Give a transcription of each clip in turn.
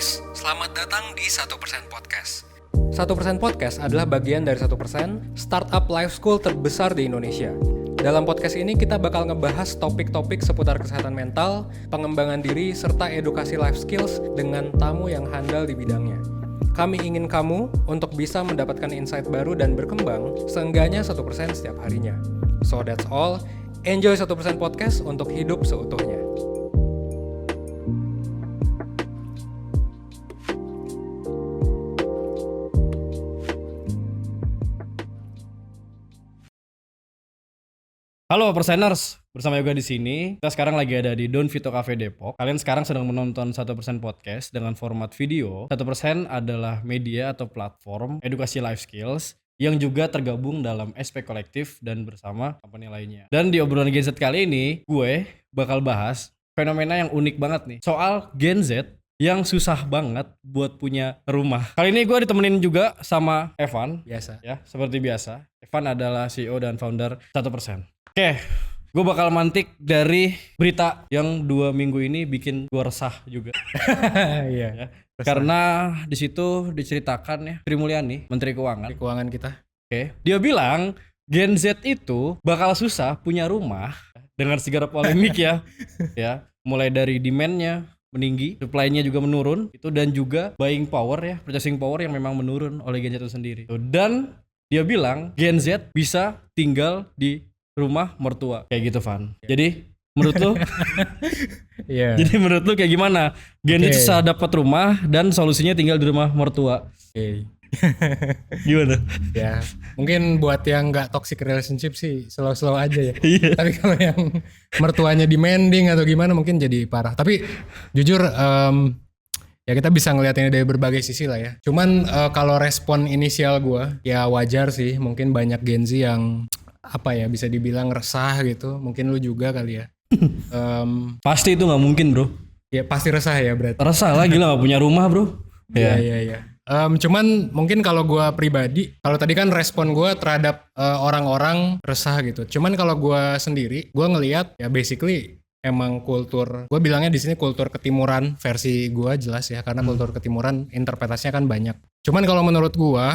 guys, selamat datang di 1% Podcast. 1% Podcast adalah bagian dari 1% startup life school terbesar di Indonesia. Dalam podcast ini kita bakal ngebahas topik-topik seputar kesehatan mental, pengembangan diri, serta edukasi life skills dengan tamu yang handal di bidangnya. Kami ingin kamu untuk bisa mendapatkan insight baru dan berkembang seenggaknya 1% setiap harinya. So that's all, enjoy 1% Podcast untuk hidup seutuhnya. Halo Perseners, bersama Yoga di sini. Kita sekarang lagi ada di Don Vito Cafe Depok. Kalian sekarang sedang menonton 1% Podcast dengan format video. 1% adalah media atau platform edukasi life skills yang juga tergabung dalam SP Kolektif dan bersama company lainnya. Dan di obrolan Gen Z kali ini, gue bakal bahas fenomena yang unik banget nih. Soal Gen Z yang susah banget buat punya rumah. Kali ini gue ditemenin juga sama Evan. Biasa. Ya, seperti biasa. Evan adalah CEO dan founder 1%. Oke, gue bakal mantik dari berita yang 2 minggu ini bikin gue resah juga. Iya. Ya. Karena di situ diceritakan ya, Sri Mulyani, Menteri Keuangan. Keuangan kita. Oke, dia bilang Gen Z itu bakal susah punya rumah dengan segala polemik ya. Ya, mulai dari demand-nya meninggi, supply-nya juga menurun, itu dan juga buying power ya, purchasing power yang memang menurun oleh Gen Z itu sendiri. Dan dia bilang Gen Z bisa tinggal di rumah mertua kayak gitu, Van. Jadi menurut lu Iya. jadi menurut lu kayak gimana? Gen Z susah dapat rumah dan solusinya tinggal di rumah mertua. Oke. Gimana? Ya, mungkin buat yang nggak toxic relationship sih slow-slow aja ya. Iya. Tapi kalau yang mertuanya demanding atau gimana mungkin jadi parah. Tapi jujur ya kita bisa ngeliat ini dari berbagai sisi lah ya. Cuman kalau respon inisial gue ya wajar sih. Mungkin banyak Gen Z yang apa ya bisa dibilang resah gitu. Mungkin lu juga kali ya. Pasti itu nggak mungkin, bro. Ya pasti resah ya berarti. Resah lah, gila nggak punya rumah, bro. Iya. Cuman mungkin kalau gue pribadi, kalau tadi kan respon gue terhadap orang-orang resah gitu. Cuman kalau gue sendiri, gue ngelihat ya basically emang kultur, gue bilangnya di sini kultur ketimuran versi gue jelas ya, karena kultur ketimuran interpretasinya kan banyak. Cuman kalau menurut gue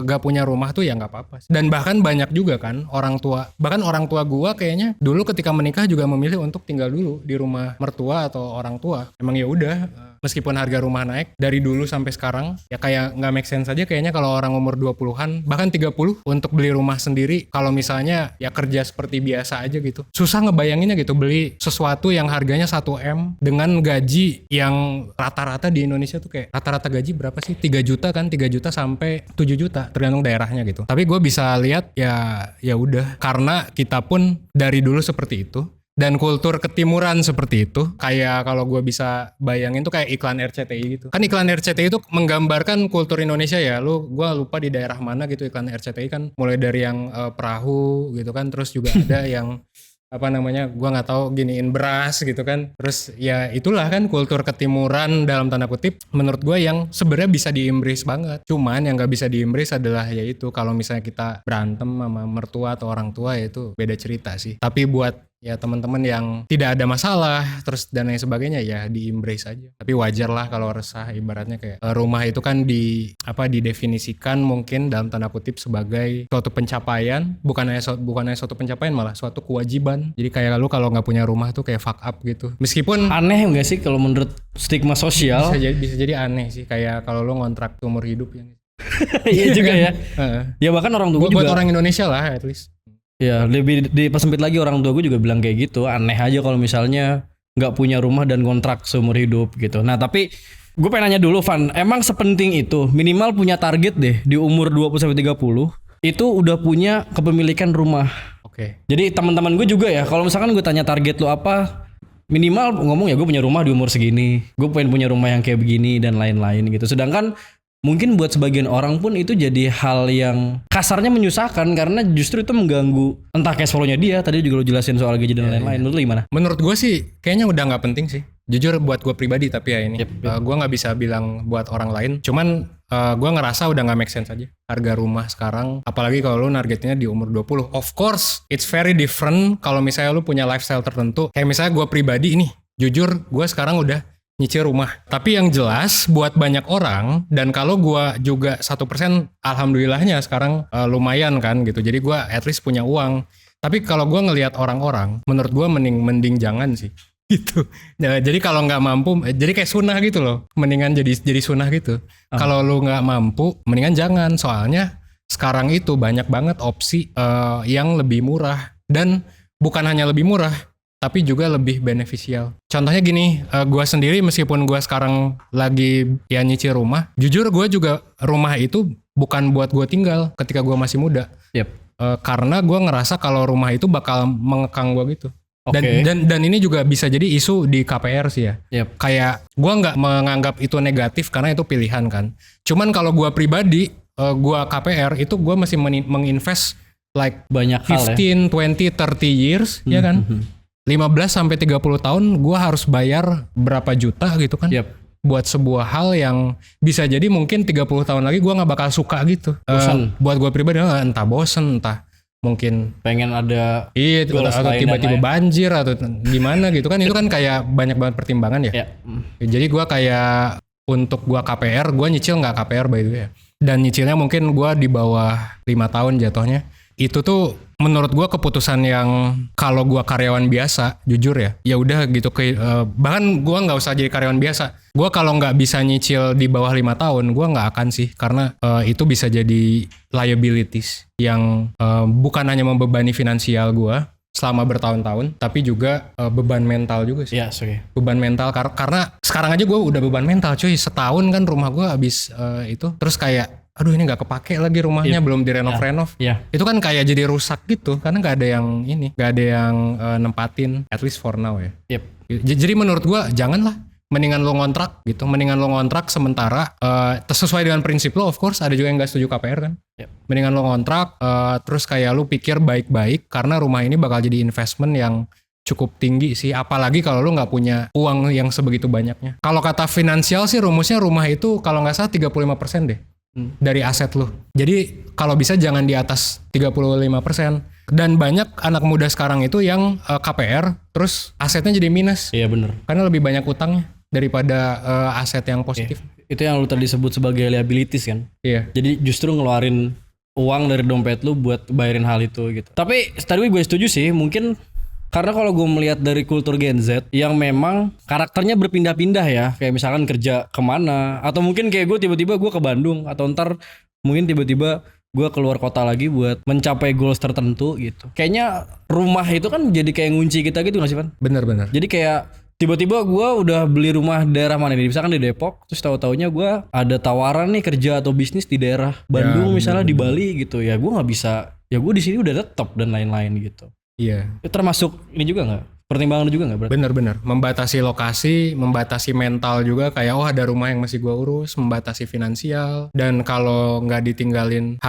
gak punya rumah tuh ya nggak apa-apa. Dan bahkan banyak juga kan orang tua, bahkan orang tua gue kayaknya dulu ketika menikah juga memilih untuk tinggal dulu di rumah mertua atau orang tua. Emang ya udah. Meskipun harga rumah naik dari dulu sampai sekarang, ya kayak nggak make sense aja kayaknya kalau orang umur 20-an, bahkan 30 untuk beli rumah sendiri. Kalau misalnya ya kerja seperti biasa aja gitu. Susah ngebayanginnya gitu, beli sesuatu yang harganya 1M dengan gaji yang rata-rata di Indonesia tuh kayak rata-rata gaji berapa sih? 3 juta kan, 3 juta sampai 7 juta tergantung daerahnya gitu. Tapi gue bisa lihat ya udah, karena kita pun dari dulu seperti itu. Dan kultur ketimuran seperti itu, kayak kalau gue bisa bayangin tuh kayak iklan RCTI gitu. Kan iklan RCTI itu menggambarkan kultur Indonesia ya. Gue lupa di daerah mana gitu iklan RCTI kan. Mulai dari yang perahu gitu kan, terus juga ada yang apa namanya, gue nggak tahu giniin beras gitu kan. Terus ya itulah kan kultur ketimuran dalam tanda kutip menurut gue yang sebenarnya bisa diembrace banget. Cuman yang nggak bisa diembrace adalah ya itu kalau misalnya kita berantem sama mertua atau orang tua, ya itu beda cerita sih. Tapi buat ya teman-teman yang tidak ada masalah terus dan lain sebagainya ya di embrace aja. Tapi wajar lah kalau resah, ibaratnya kayak rumah itu kan didefinisikan mungkin dalam tanda kutip sebagai suatu pencapaian, bukan hanya suatu pencapaian, malah suatu kewajiban. Jadi kayak lu kalau nggak punya rumah tuh kayak fuck up gitu. Meskipun Aneh nggak sih kalau menurut stigma sosial? bisa jadi aneh sih, kayak kalau lu ngontrak seumur hidup ya. Iya juga ya. Ya bahkan orang tua Buat juga. orang Indonesia lah at least. Ya lebih dipersempit lagi, orang tua gue juga bilang kayak gitu. Aneh aja kalau misalnya nggak punya rumah dan kontrak seumur hidup gitu. Nah tapi gue pengen nanya dulu, Van, emang sepenting itu minimal punya target deh di umur 20-30 itu udah punya kepemilikan rumah. Oke. Jadi teman-teman gue juga ya, kalau misalkan gue tanya target lo apa, minimal ngomong ya gue punya rumah di umur segini, gue pengen punya rumah yang kayak begini dan lain-lain gitu. Sedangkan mungkin buat sebagian orang pun itu jadi hal yang kasarnya menyusahkan karena justru itu mengganggu entah cash flow-nya dia. Tadi juga lo jelasin soal gaji dan lain-lain. Menurut lo gimana? Menurut gue sih kayaknya udah nggak penting sih. Jujur buat gue pribadi tapi ya ini. Gue nggak bisa bilang buat orang lain. Cuman gue ngerasa udah nggak make sense aja harga rumah sekarang. Apalagi kalau lo nargetnya di umur 20. Of course it's very different kalau misalnya lo punya lifestyle tertentu. Kayak misalnya gue pribadi ini. Jujur gue sekarang udah nyicil rumah. Tapi yang jelas buat banyak orang, dan kalau gua juga 1%, alhamdulillahnya sekarang lumayan kan gitu. Jadi gua at least punya uang. Tapi kalau gua ngelihat orang-orang, menurut gua mending jangan sih. Gitu. Nah, jadi kalau nggak mampu, jadi kayak sunnah gitu loh. Mendingan jadi sunnah gitu. Kalau lu nggak mampu, mendingan jangan. Soalnya sekarang itu banyak banget opsi yang lebih murah, dan bukan hanya lebih murah, tapi juga lebih beneficial. Contohnya gini, gue sendiri meskipun gue sekarang lagi ya nyicil rumah, jujur gue juga rumah itu bukan buat gue tinggal ketika gue masih muda. Karena gue ngerasa kalau rumah itu bakal mengekang gue gitu. Dan ini juga bisa jadi isu di KPR sih ya. Kayak gue nggak menganggap itu negatif karena itu pilihan kan. Cuman kalau gue pribadi, gue KPR itu gue masih menginvest like banyak hal 15, 20, 30 years ya kan. 15-30 tahun gue harus bayar berapa juta gitu kan. Buat sebuah hal yang bisa jadi mungkin 30 tahun lagi gue gak bakal suka gitu. Buat gue pribadi entah bosen, entah mungkin pengen ada atau tiba-tiba banjir atau gimana gitu kan. Itu kan kayak banyak banget pertimbangan ya. Jadi gue kayak untuk gue KPR, gue nyicil gak KPR by the way. Dan nyicilnya mungkin gue di bawah 5 tahun jatuhnya. Itu tuh menurut gue keputusan yang kalau gue karyawan biasa, jujur ya udah gitu. Bahkan gue nggak usah jadi karyawan biasa. Gue kalau nggak bisa nyicil di bawah 5 tahun, gue nggak akan sih, karena itu bisa jadi liabilities yang bukan hanya membebani finansial gue selama bertahun-tahun, tapi juga beban mental juga sih. Beban mental karena sekarang aja gue udah beban mental cuy. Setahun kan rumah gue habis itu, terus kayak aduh ini nggak kepake lagi rumahnya, belum direnov. Itu kan kayak jadi rusak gitu karena nggak ada yang nempatin, at least for now ya. Jadi menurut gue janganlah, mendingan lo ngontrak gitu, mendingan lo ngontrak sementara sesuai dengan prinsip lo. Of course ada juga yang nggak setuju KPR kan. Mendingan lo ngontrak, terus kayak lo pikir baik-baik karena rumah ini bakal jadi investment yang cukup tinggi sih, apalagi kalau lu nggak punya uang yang sebegitu banyaknya. Kalau kata finansial sih rumusnya rumah itu kalau nggak salah 35% deh dari aset lu. Jadi kalau bisa jangan di atas 35%. Dan banyak anak muda sekarang itu yang KPR terus asetnya jadi minus. Iya bener. Karena lebih banyak utangnya daripada aset yang positif. Itu yang lu tadi sebut sebagai liabilities kan. Jadi justru ngeluarin uang dari dompet lu buat bayarin hal itu gitu. Tapi tadi gue setuju sih, mungkin karena kalau gue melihat dari kultur Gen Z yang memang karakternya berpindah-pindah ya, kayak misalkan kerja kemana, atau mungkin kayak gue tiba-tiba gue ke Bandung, atau ntar mungkin tiba-tiba gue keluar kota lagi buat mencapai goals tertentu gitu. Kayaknya rumah itu kan jadi kayak ngunci kita gitu gak sih Van? Bener. Jadi kayak tiba-tiba gue udah beli rumah daerah mana nih, misalkan di Depok, terus tahu-taunya gue ada tawaran nih kerja atau bisnis di daerah Bandung misalnya, di Bali gitu ya, gue nggak bisa, ya gue di sini udah tetap dan lain-lain gitu. Termasuk ini juga nggak? Pertimbangan juga nggak berarti? Bener. Membatasi lokasi, membatasi mental juga, kayak ada rumah yang masih gue urus, membatasi finansial. Dan kalau nggak ditinggalin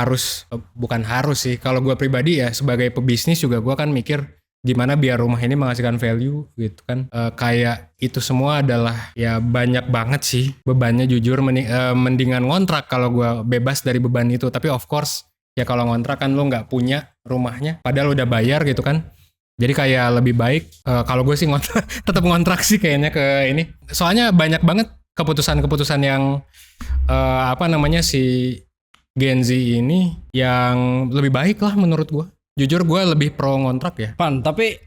bukan harus sih. Kalau gue pribadi ya sebagai pebisnis juga gue kan mikir gimana biar rumah ini menghasilkan value gitu kan. Kayak itu semua adalah ya banyak banget sih bebannya, jujur. Mendingan ngontrak kalau gue bebas dari beban itu. Tapi of course ya kalau ngontrak kan lo nggak punya rumahnya, padahal udah bayar gitu kan. Jadi kayak lebih baik kalau gue sih tetap ngontrak sih kayaknya ke ini. Soalnya banyak banget keputusan-keputusan yang si Gen Z ini yang lebih baik lah menurut gue. Jujur gue lebih pro ngontrak ya. Pan, tapi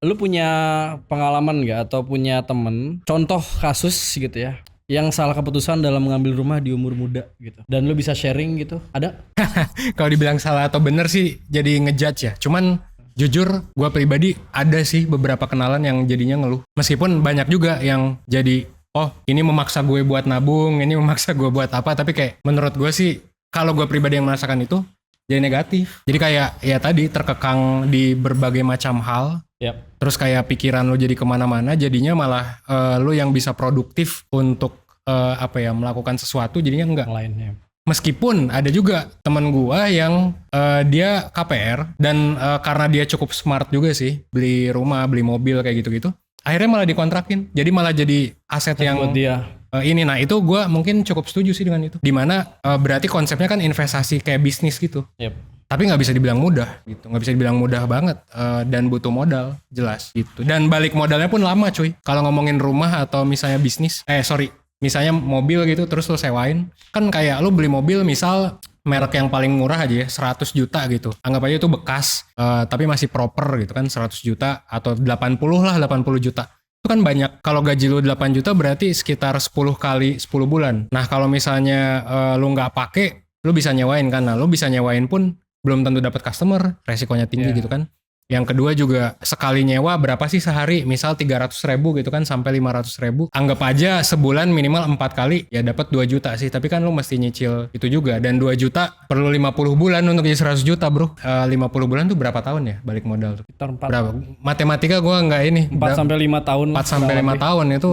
lu punya pengalaman nggak atau punya temen contoh kasus gitu ya yang salah keputusan dalam mengambil rumah di umur muda gitu, dan lu bisa sharing gitu, ada? Kalau dibilang salah atau bener sih jadi ngejudge ya. Cuman jujur gue pribadi ada sih beberapa kenalan yang jadinya ngeluh. Meskipun banyak juga yang jadi ini memaksa gue buat nabung, ini memaksa gue buat apa. Tapi kayak menurut gue sih kalau gue pribadi yang merasakan itu jadi negatif. Jadi kayak ya tadi terkekang di berbagai macam hal. Terus kayak pikiran lu jadi kemana-mana, jadinya malah lu yang bisa produktif untuk melakukan sesuatu jadinya enggak. Lainnya. Meskipun ada juga teman gua yang dia KPR dan karena dia cukup smart juga sih, beli rumah, beli mobil kayak gitu-gitu, akhirnya malah dikontrakin. Jadi malah jadi aset yang buat dia. Nah itu gua mungkin cukup setuju sih dengan itu. Dimana berarti konsepnya kan investasi kayak bisnis gitu. tapi nggak bisa dibilang mudah gitu, nggak bisa dibilang mudah banget, dan butuh modal jelas gitu, dan balik modalnya pun lama cuy. Kalau ngomongin rumah atau misalnya bisnis, misalnya mobil gitu terus lo sewain, kan kayak lo beli mobil misal merek yang paling murah aja ya 100 juta gitu, anggap aja itu bekas, tapi masih proper gitu kan, 100 juta atau 80 lah, 80 juta. Itu kan banyak. Kalau gaji lu 8 juta berarti sekitar 10 kali 10 bulan. Nah kalau misalnya lu nggak pakai, lu bisa nyewain kan. Nah lu bisa nyewain pun belum tentu dapat customer, resikonya tinggi gitu kan. Yang kedua juga sekali nyewa berapa sih sehari? Misal 300.000 gitu kan sampai 500.000. Anggap aja sebulan minimal 4 kali ya dapat 2 juta sih. Tapi kan lu mesti nyicil itu juga. Dan 2 juta perlu 50 bulan untuk jadi 100 juta bro. 50 bulan tuh berapa tahun ya balik modal tuh? Sekitar 4. Berapa? Matematika gue nggak ini. 4 sampai 5 tahun. 4 sampai 5 tahun itu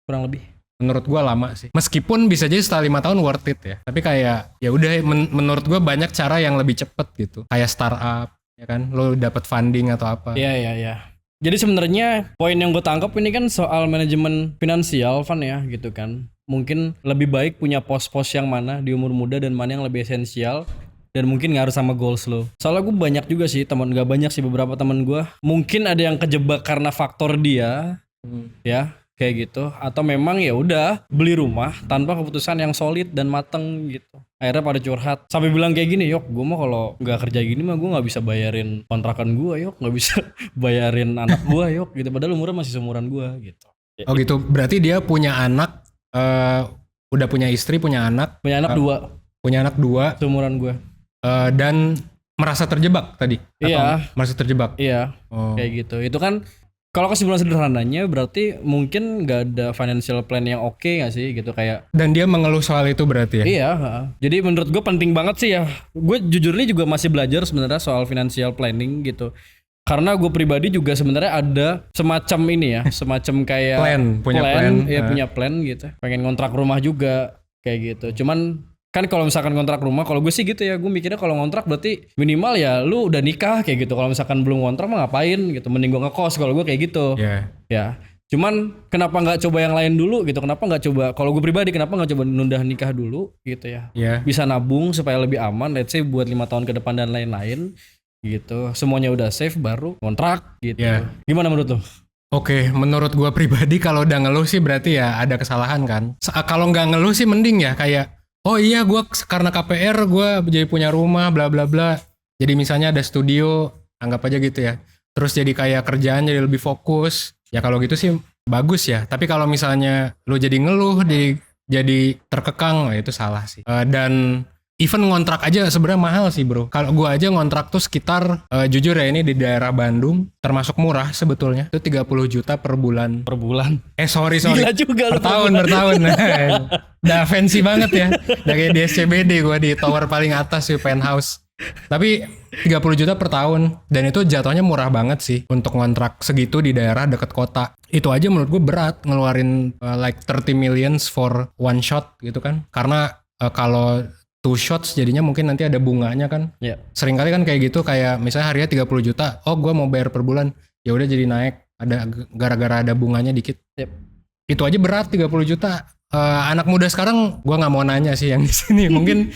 kurang lebih. Menurut gue lama sih. Meskipun bisa jadi setelah 5 tahun worth it ya. Tapi kayak ya udah menurut gue banyak cara yang lebih cepet gitu. Kayak startup ya kan, lo dapat funding atau apa. Iya. Jadi sebenarnya poin yang gue tangkap ini kan soal manajemen finansial Van ya gitu kan. Mungkin lebih baik punya pos-pos yang mana di umur muda dan mana yang lebih esensial. Dan mungkin ngaruh sama goals lo. Soalnya gue banyak juga sih teman, gak banyak sih, beberapa teman gue. Mungkin ada yang kejebak karena faktor dia, ya kayak gitu. Atau memang ya udah beli rumah tanpa keputusan yang solid dan mateng gitu. Akhirnya pada curhat sampai bilang kayak gini, Yok gue mah kalau nggak kerja gini mah gue nggak bisa bayarin kontrakan gue, Yok nggak bisa bayarin anak gue, Yok gitu. Padahal umurnya masih seumuran gue gitu. Oh gitu, berarti dia punya anak, udah punya istri, punya anak 2, punya anak 2 seumuran gue. Dan merasa terjebak tadi? Iya. Atau merasa terjebak? Iya, kayak gitu. Itu kan kalau kesimpulan sederhananya berarti mungkin nggak ada financial plan yang oke nggak sih gitu kayak. Dan dia mengeluh soal itu berarti ya? Iya. Jadi menurut gue penting banget sih ya. Gue jujur nih juga masih belajar sebenarnya soal financial planning gitu. Karena gue pribadi juga sebenarnya ada semacam ini ya, semacam kayak punya plan. Ya punya plan gitu. Pengen ngontrak rumah juga kayak gitu. Cuman kan kalau misalkan kontrak rumah, kalau gue sih gitu ya, gue mikirnya kalau ngontrak berarti minimal ya lu udah nikah kayak gitu. Kalau misalkan belum ngontrak mah ngapain gitu, mending gue ngekos kalau gue kayak gitu. Ya, cuman kenapa nggak coba yang lain dulu gitu? Kenapa nggak coba? Kalau gue pribadi kenapa nggak coba nunda nikah dulu gitu ya? Bisa nabung supaya lebih aman. Let's say buat 5 tahun ke depan dan lain-lain gitu. Semuanya udah safe baru kontrak gitu. Gimana menurut lo? Oke, menurut gue pribadi kalau udah ngeluh sih berarti ya ada kesalahan kan. Kalau nggak ngeluh sih mending ya kayak oh iya gue karena KPR gue jadi punya rumah bla bla bla. Jadi misalnya ada studio, anggap aja gitu ya. Terus jadi kayak kerjaan jadi lebih fokus. Ya kalau gitu sih bagus ya. Tapi kalau misalnya lu jadi ngeluh, jadi terkekang, itu salah sih. Dan even ngontrak aja sebenarnya mahal sih bro. Kalau gue aja ngontrak tuh sekitar, jujur ya ini di daerah Bandung, termasuk murah sebetulnya. Itu 30 juta per bulan. Per bulan? Sorry. Gila juga per tahun. Udah fancy banget ya. Udah kayak di SCBD gue di tower paling atas di penthouse. Tapi 30 juta per tahun. Dan itu jatuhnya murah banget sih untuk ngontrak segitu di daerah deket kota. Itu aja menurut gue berat ngeluarin like 30 millions for one shot gitu kan. Karena kalau 2 shots jadinya mungkin nanti ada bunganya kan. Sering kali kan kayak gitu, kayak misalnya harinya 30 juta, oh gue mau bayar per bulan, ya udah jadi naik, ada gara-gara ada bunganya dikit. Itu aja berat 30 juta. Anak muda sekarang gue nggak mau nanya sih yang di sini. Mungkin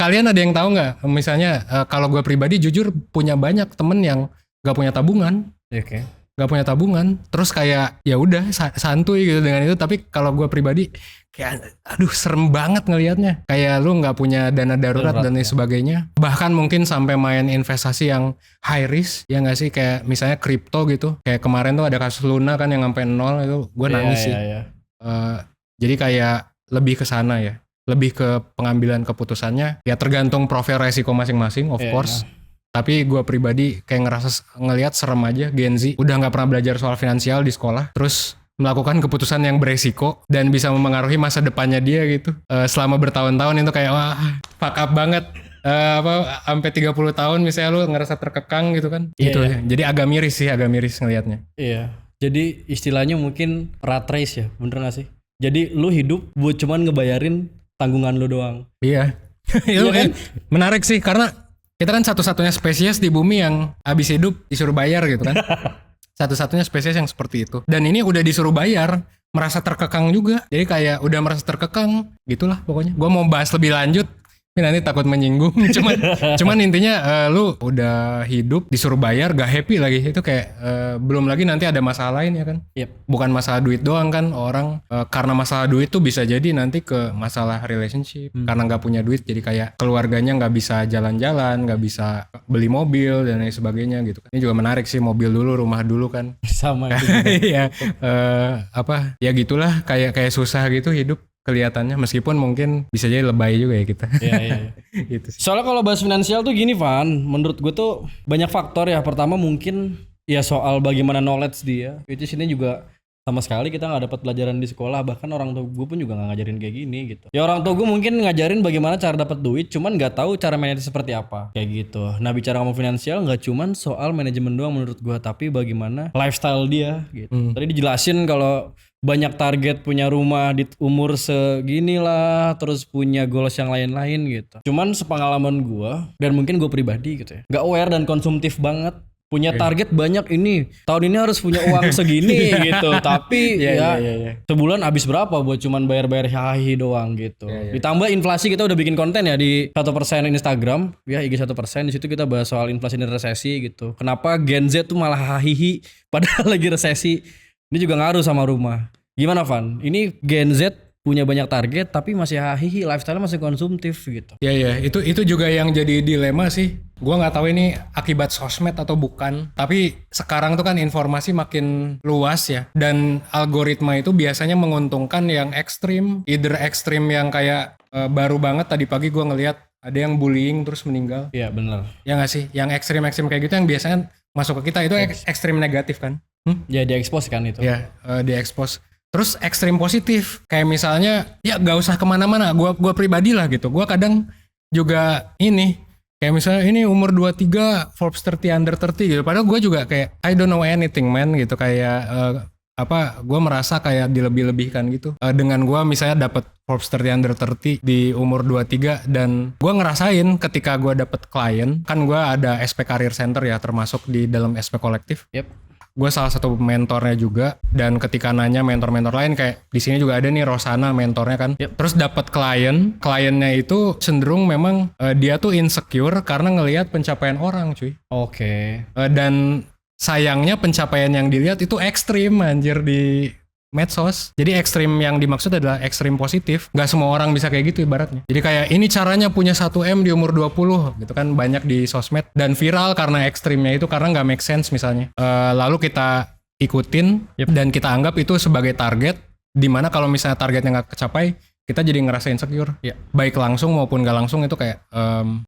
kalian ada yang tahu nggak? Misalnya kalau gue pribadi jujur punya banyak temen yang nggak punya tabungan. Gak punya tabungan, terus kayak ya udah santuy gitu dengan itu. Tapi kalau gue pribadi kayak aduh serem banget ngelihatnya, kayak lu nggak punya dana darurat dan lain sebagainya. Bahkan mungkin sampai main investasi yang high risk ya nggak sih, kayak misalnya kripto gitu. Kayak kemarin tuh ada kasus Luna kan yang sampai 0, itu gue nangis sih. Jadi kayak lebih ke sana ya, lebih ke pengambilan keputusannya ya tergantung profil resiko masing-masing of course. Tapi gue pribadi kayak ngelihat serem aja Gen Z udah nggak pernah belajar soal finansial di sekolah, terus melakukan keputusan yang beresiko dan bisa memengaruhi masa depannya dia gitu. Selama bertahun-tahun itu kayak wah fuck up banget. Sampai 30 tahun misalnya lu ngerasa terkekang gitu kan. Ya. Jadi agak miris ngelihatnya. Iya. Jadi istilahnya mungkin rat race ya, bener gak sih? Jadi lu hidup buat cuman ngebayarin tanggungan lu doang. Iya. Itu kan menarik sih karena kita kan satu-satunya spesies di bumi yang habis hidup disuruh bayar gitu kan. Satu-satunya spesies yang seperti itu. Dan ini udah disuruh bayar, merasa terkekang juga. Jadi kayak udah merasa terkekang, gitulah pokoknya. Gue mau bahas lebih lanjut, Tapi nanti takut menyinggung. Cuman intinya lu udah hidup disuruh bayar gak happy lagi. Itu kayak belum lagi nanti ada masalah lain ya kan. Bukan masalah duit doang kan. Orang karena masalah duit tuh bisa jadi nanti ke masalah relationship. Karena gak punya duit jadi kayak keluarganya gak bisa jalan-jalan, gak bisa beli mobil dan lain sebagainya gitu kan. Ini juga menarik sih, mobil dulu, rumah dulu kan. Sama itu. Iya. Ya gitulah, kayak susah gitu hidup kelihatannya, meskipun mungkin bisa jadi lebay juga ya kita. Iya. Gitu sih. Soalnya kalau bahas finansial tuh gini Van, menurut gue tuh banyak faktor ya. Pertama mungkin ya soal bagaimana knowledge dia. Itu sini juga sama sekali kita nggak dapat pelajaran di sekolah. Bahkan orang tua gue pun juga nggak ngajarin kayak gini gitu. Ya orang tua gue mungkin ngajarin bagaimana cara dapat duit, cuman nggak tahu cara manage seperti apa kayak gitu. Nah bicara ngomong finansial nggak cuman soal manajemen doang menurut gue, tapi bagaimana lifestyle dia gitu. Tadi dijelasin kalau banyak target punya rumah di umur segini lah, terus punya goals yang lain-lain gitu. Cuman sepengalaman gua dan mungkin gue pribadi gitu ya, nggak aware dan konsumtif banget. Punya target banyak ini, tahun ini harus punya uang segini gitu. Tapi sebulan habis berapa buat cuman bayar-bayar hahi doang gitu. Ditambah inflasi, kita udah bikin konten ya di 1% Instagram, ya IG 1%. Di situ kita bahas soal inflasi dan resesi gitu. Kenapa Gen Z tuh malah hahihi padahal lagi resesi. Ini juga ngaruh sama rumah. Gimana Van? Ini Gen Z punya banyak target tapi masih hahihi, lifestyle masih konsumtif gitu. Iya, itu juga yang jadi dilema sih. Gua nggak tahu ini akibat sosmed atau bukan. Tapi sekarang tuh kan informasi makin luas ya, dan algoritma itu biasanya menguntungkan yang ekstrim, either ekstrim yang kayak baru banget tadi pagi gua ngelihat ada yang bullying terus meninggal. Iya benar. Ya nggak sih? Yang ekstrim kayak gitu yang biasanya masuk ke kita itu ekstrim negatif kan? Ya di-expose kan itu. Ya, di-expose. Terus ekstrim positif, kayak misalnya ya gak usah kemana-mana, gua pribadi lah gitu. Gua kadang juga ini, kayak misalnya ini umur 23 Forbes 30 under 30 gitu. Padahal gua juga kayak I don't know anything man gitu, kayak gua merasa kayak dilebih-lebihkan gitu. Dengan gua misalnya dapat Forbes 30 under 30 di umur 23, dan gua ngerasain ketika gua dapat klien, kan gua ada SP Career Center ya, termasuk di dalam SP Kolektif. Gue salah satu mentornya juga, dan ketika nanya mentor-mentor lain kayak di sini juga ada nih Rosana mentornya kan. Terus dapat kliennya itu cenderung memang dia tuh insecure karena ngelihat pencapaian orang cuy. Dan sayangnya pencapaian yang dilihat itu ekstrim anjir di medsos. Jadi ekstrim yang dimaksud adalah ekstrim positif. Gak semua orang bisa kayak gitu ibaratnya. Jadi kayak ini caranya punya 1M di umur 20 gitu kan, banyak di sosmed dan viral karena ekstrimnya itu, karena gak make sense misalnya. Lalu kita ikutin dan kita anggap itu sebagai target, dimana kalau misalnya targetnya gak kecapai, kita jadi ngerasa insecure. Baik langsung maupun gak langsung, itu kayak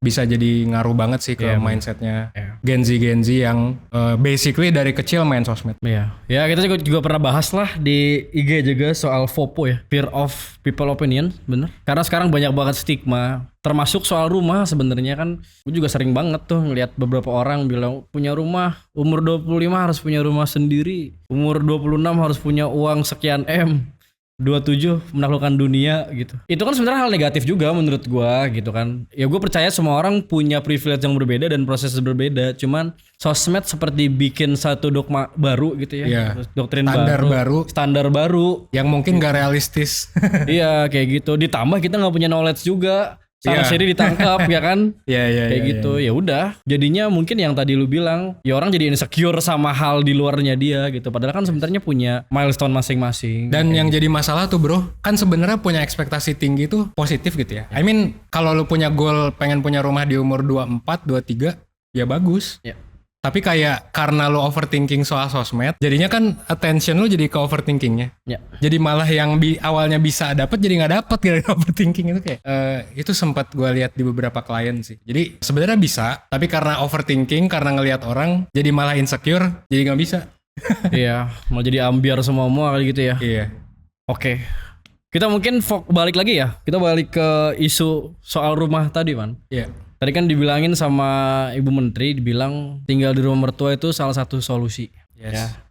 bisa jadi ngaruh banget sih ke mindsetnya Gen Z yang basically dari kecil main sosmed. Ya kita juga pernah bahas lah di IG juga soal FOPO ya, fear of people opinion, bener. Karena sekarang banyak banget stigma, termasuk soal rumah sebenarnya kan. Gue juga sering banget tuh ngelihat beberapa orang bilang punya rumah umur 25 harus punya rumah sendiri, umur 26 harus punya uang sekian M, 27 menaklukkan dunia gitu. Itu kan sebenarnya hal negatif juga menurut gua gitu kan. Ya gue percaya semua orang punya privilege yang berbeda dan proses berbeda. Cuman sosmed seperti bikin satu dogma baru gitu ya. Doktrin standar baru yang mungkin gak realistis. Iya kayak gitu. Ditambah kita nggak punya knowledge juga. Sana sini ditangkap ya kan. Kayak gitu. Ya udah. Jadinya mungkin yang tadi lu bilang, ya orang jadi insecure sama hal di luarnya dia gitu. Padahal kan sebenarnya punya milestone masing-masing. Dan yang jadi masalah tuh bro, kan sebenarnya punya ekspektasi tinggi tuh positif gitu ya. I mean kalau lu punya goal pengen punya rumah di umur 24, 23, ya bagus. Tapi kayak karena lu overthinking soal sosmed, jadinya kan attention lu jadi ke overthinkingnya. Jadi malah yang awalnya bisa dapet jadi nggak dapet gara-gara overthinking itu kayak itu sempat gue lihat di beberapa klien sih. Jadi sebenarnya bisa, tapi karena overthinking, karena ngelihat orang, jadi malah insecure, jadi nggak bisa. Mau jadi ambiar semua kali gitu ya. Oke. Kita mungkin balik lagi ya. Kita balik ke isu soal rumah tadi, Man. Tadi kan dibilangin sama Ibu Menteri, dibilang tinggal di rumah mertua itu salah satu solusi.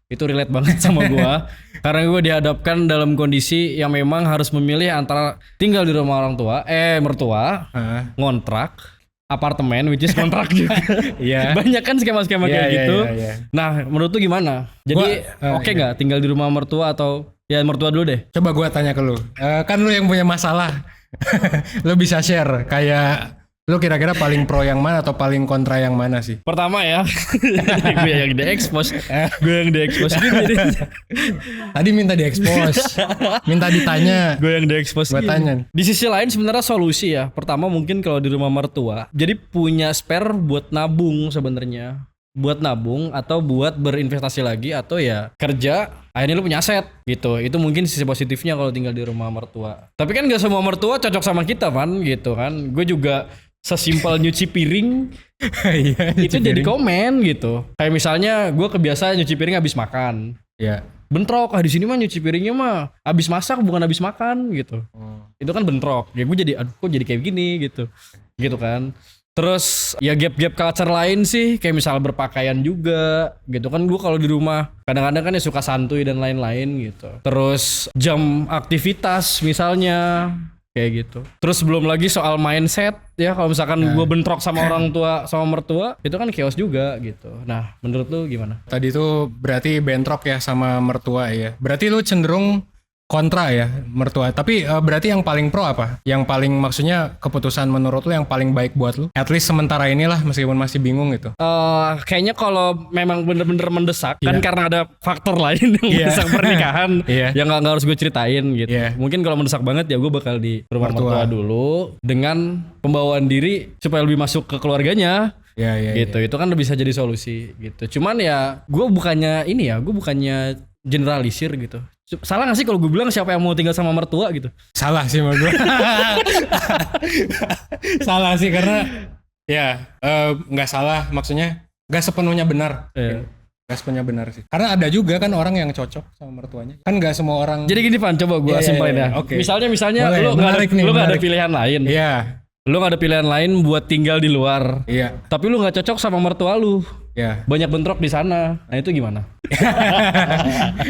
Itu relate banget sama gua. Karena gua dihadapkan dalam kondisi yang memang harus memilih antara tinggal di rumah orang tua, mertua, ngontrak, apartemen, which is kontrak juga. Banyak kan skema-skema kayak gitu. Nah, menurut lu gimana? Jadi oke nggak tinggal di rumah mertua atau ya mertua dulu deh? Coba gua tanya ke lu. Kan lu yang punya masalah Lu bisa share kayak lu kira-kira paling pro yang mana atau paling kontra yang mana sih? Pertama ya, gue yang diekspos, gue yang diekspos gini. Tadi minta diekspos, minta ditanya. Gue yang diekspos Gue gini. tanya. Di sisi lain sebenarnya solusi ya. Pertama mungkin kalau di rumah mertua, jadi punya spare buat nabung sebenarnya. Buat nabung atau buat berinvestasi lagi atau ya kerja akhirnya lu punya aset gitu. Itu mungkin sisi positifnya kalau tinggal di rumah mertua. Tapi kan gak semua mertua cocok sama kita kan gitu kan. Gue juga sesimpel nyuci piring Iya, itu jadi komen gitu. Kayak misalnya gue kebiasaan nyuci piring habis makan. ya. Bentrok, di sini mah nyuci piringnya mah habis masak bukan habis makan gitu. Itu kan bentrok. Ya gue jadi aduh kok jadi kayak gini gitu. Gitu kan. Terus ya gap-gap culture lain sih kayak misal berpakaian juga gitu kan. Gue kalau di rumah kadang-kadang kan ya suka santuy dan lain-lain gitu. Terus jam aktivitas misalnya kayak gitu. Terus belum lagi soal mindset ya, kalau misalkan gue bentrok sama orang tua sama mertua itu kan chaos juga gitu. Nah menurut lu gimana? Tadi tuh berarti bentrok ya sama mertua ya. Berarti lu cenderung kontra ya mertua. Tapi berarti yang paling pro apa? Yang paling maksudnya keputusan menurut lu yang paling baik buat lu? At least sementara inilah meskipun masih bingung gitu. Kayaknya kalau memang bener-bener mendesak kan Iya. karena ada faktor lain yang mendesak pernikahan Iya. yang nggak harus gue ceritain gitu. Iya. Mungkin kalau mendesak banget ya gue bakal di rumah Mertua. mertua dulu dengan pembawaan diri supaya lebih masuk ke keluarganya. Ya, Gitu, itu kan bisa jadi solusi gitu. Cuman ya gue bukannya generalisir gitu. Salah gak sih kalau gue bilang siapa yang mau tinggal sama mertua gitu? Salah sih menurut gue. Salah sih karena ya nggak salah, maksudnya nggak sepenuhnya benar. Iya. Nggak sepenuhnya benar sih. Karena ada juga kan orang yang cocok sama mertuanya. Kan nggak semua orang. Jadi gini Van, coba gue Iya, simpelin iya, ya. oke. Misalnya Boleh, lu nggak menarik nih, ada menarik. pilihan lain. Iya, Lu gak ada pilihan lain buat tinggal di luar. iya, Tapi lu gak cocok sama mertua lu. iya. Banyak bentrok di sana. Nah itu gimana?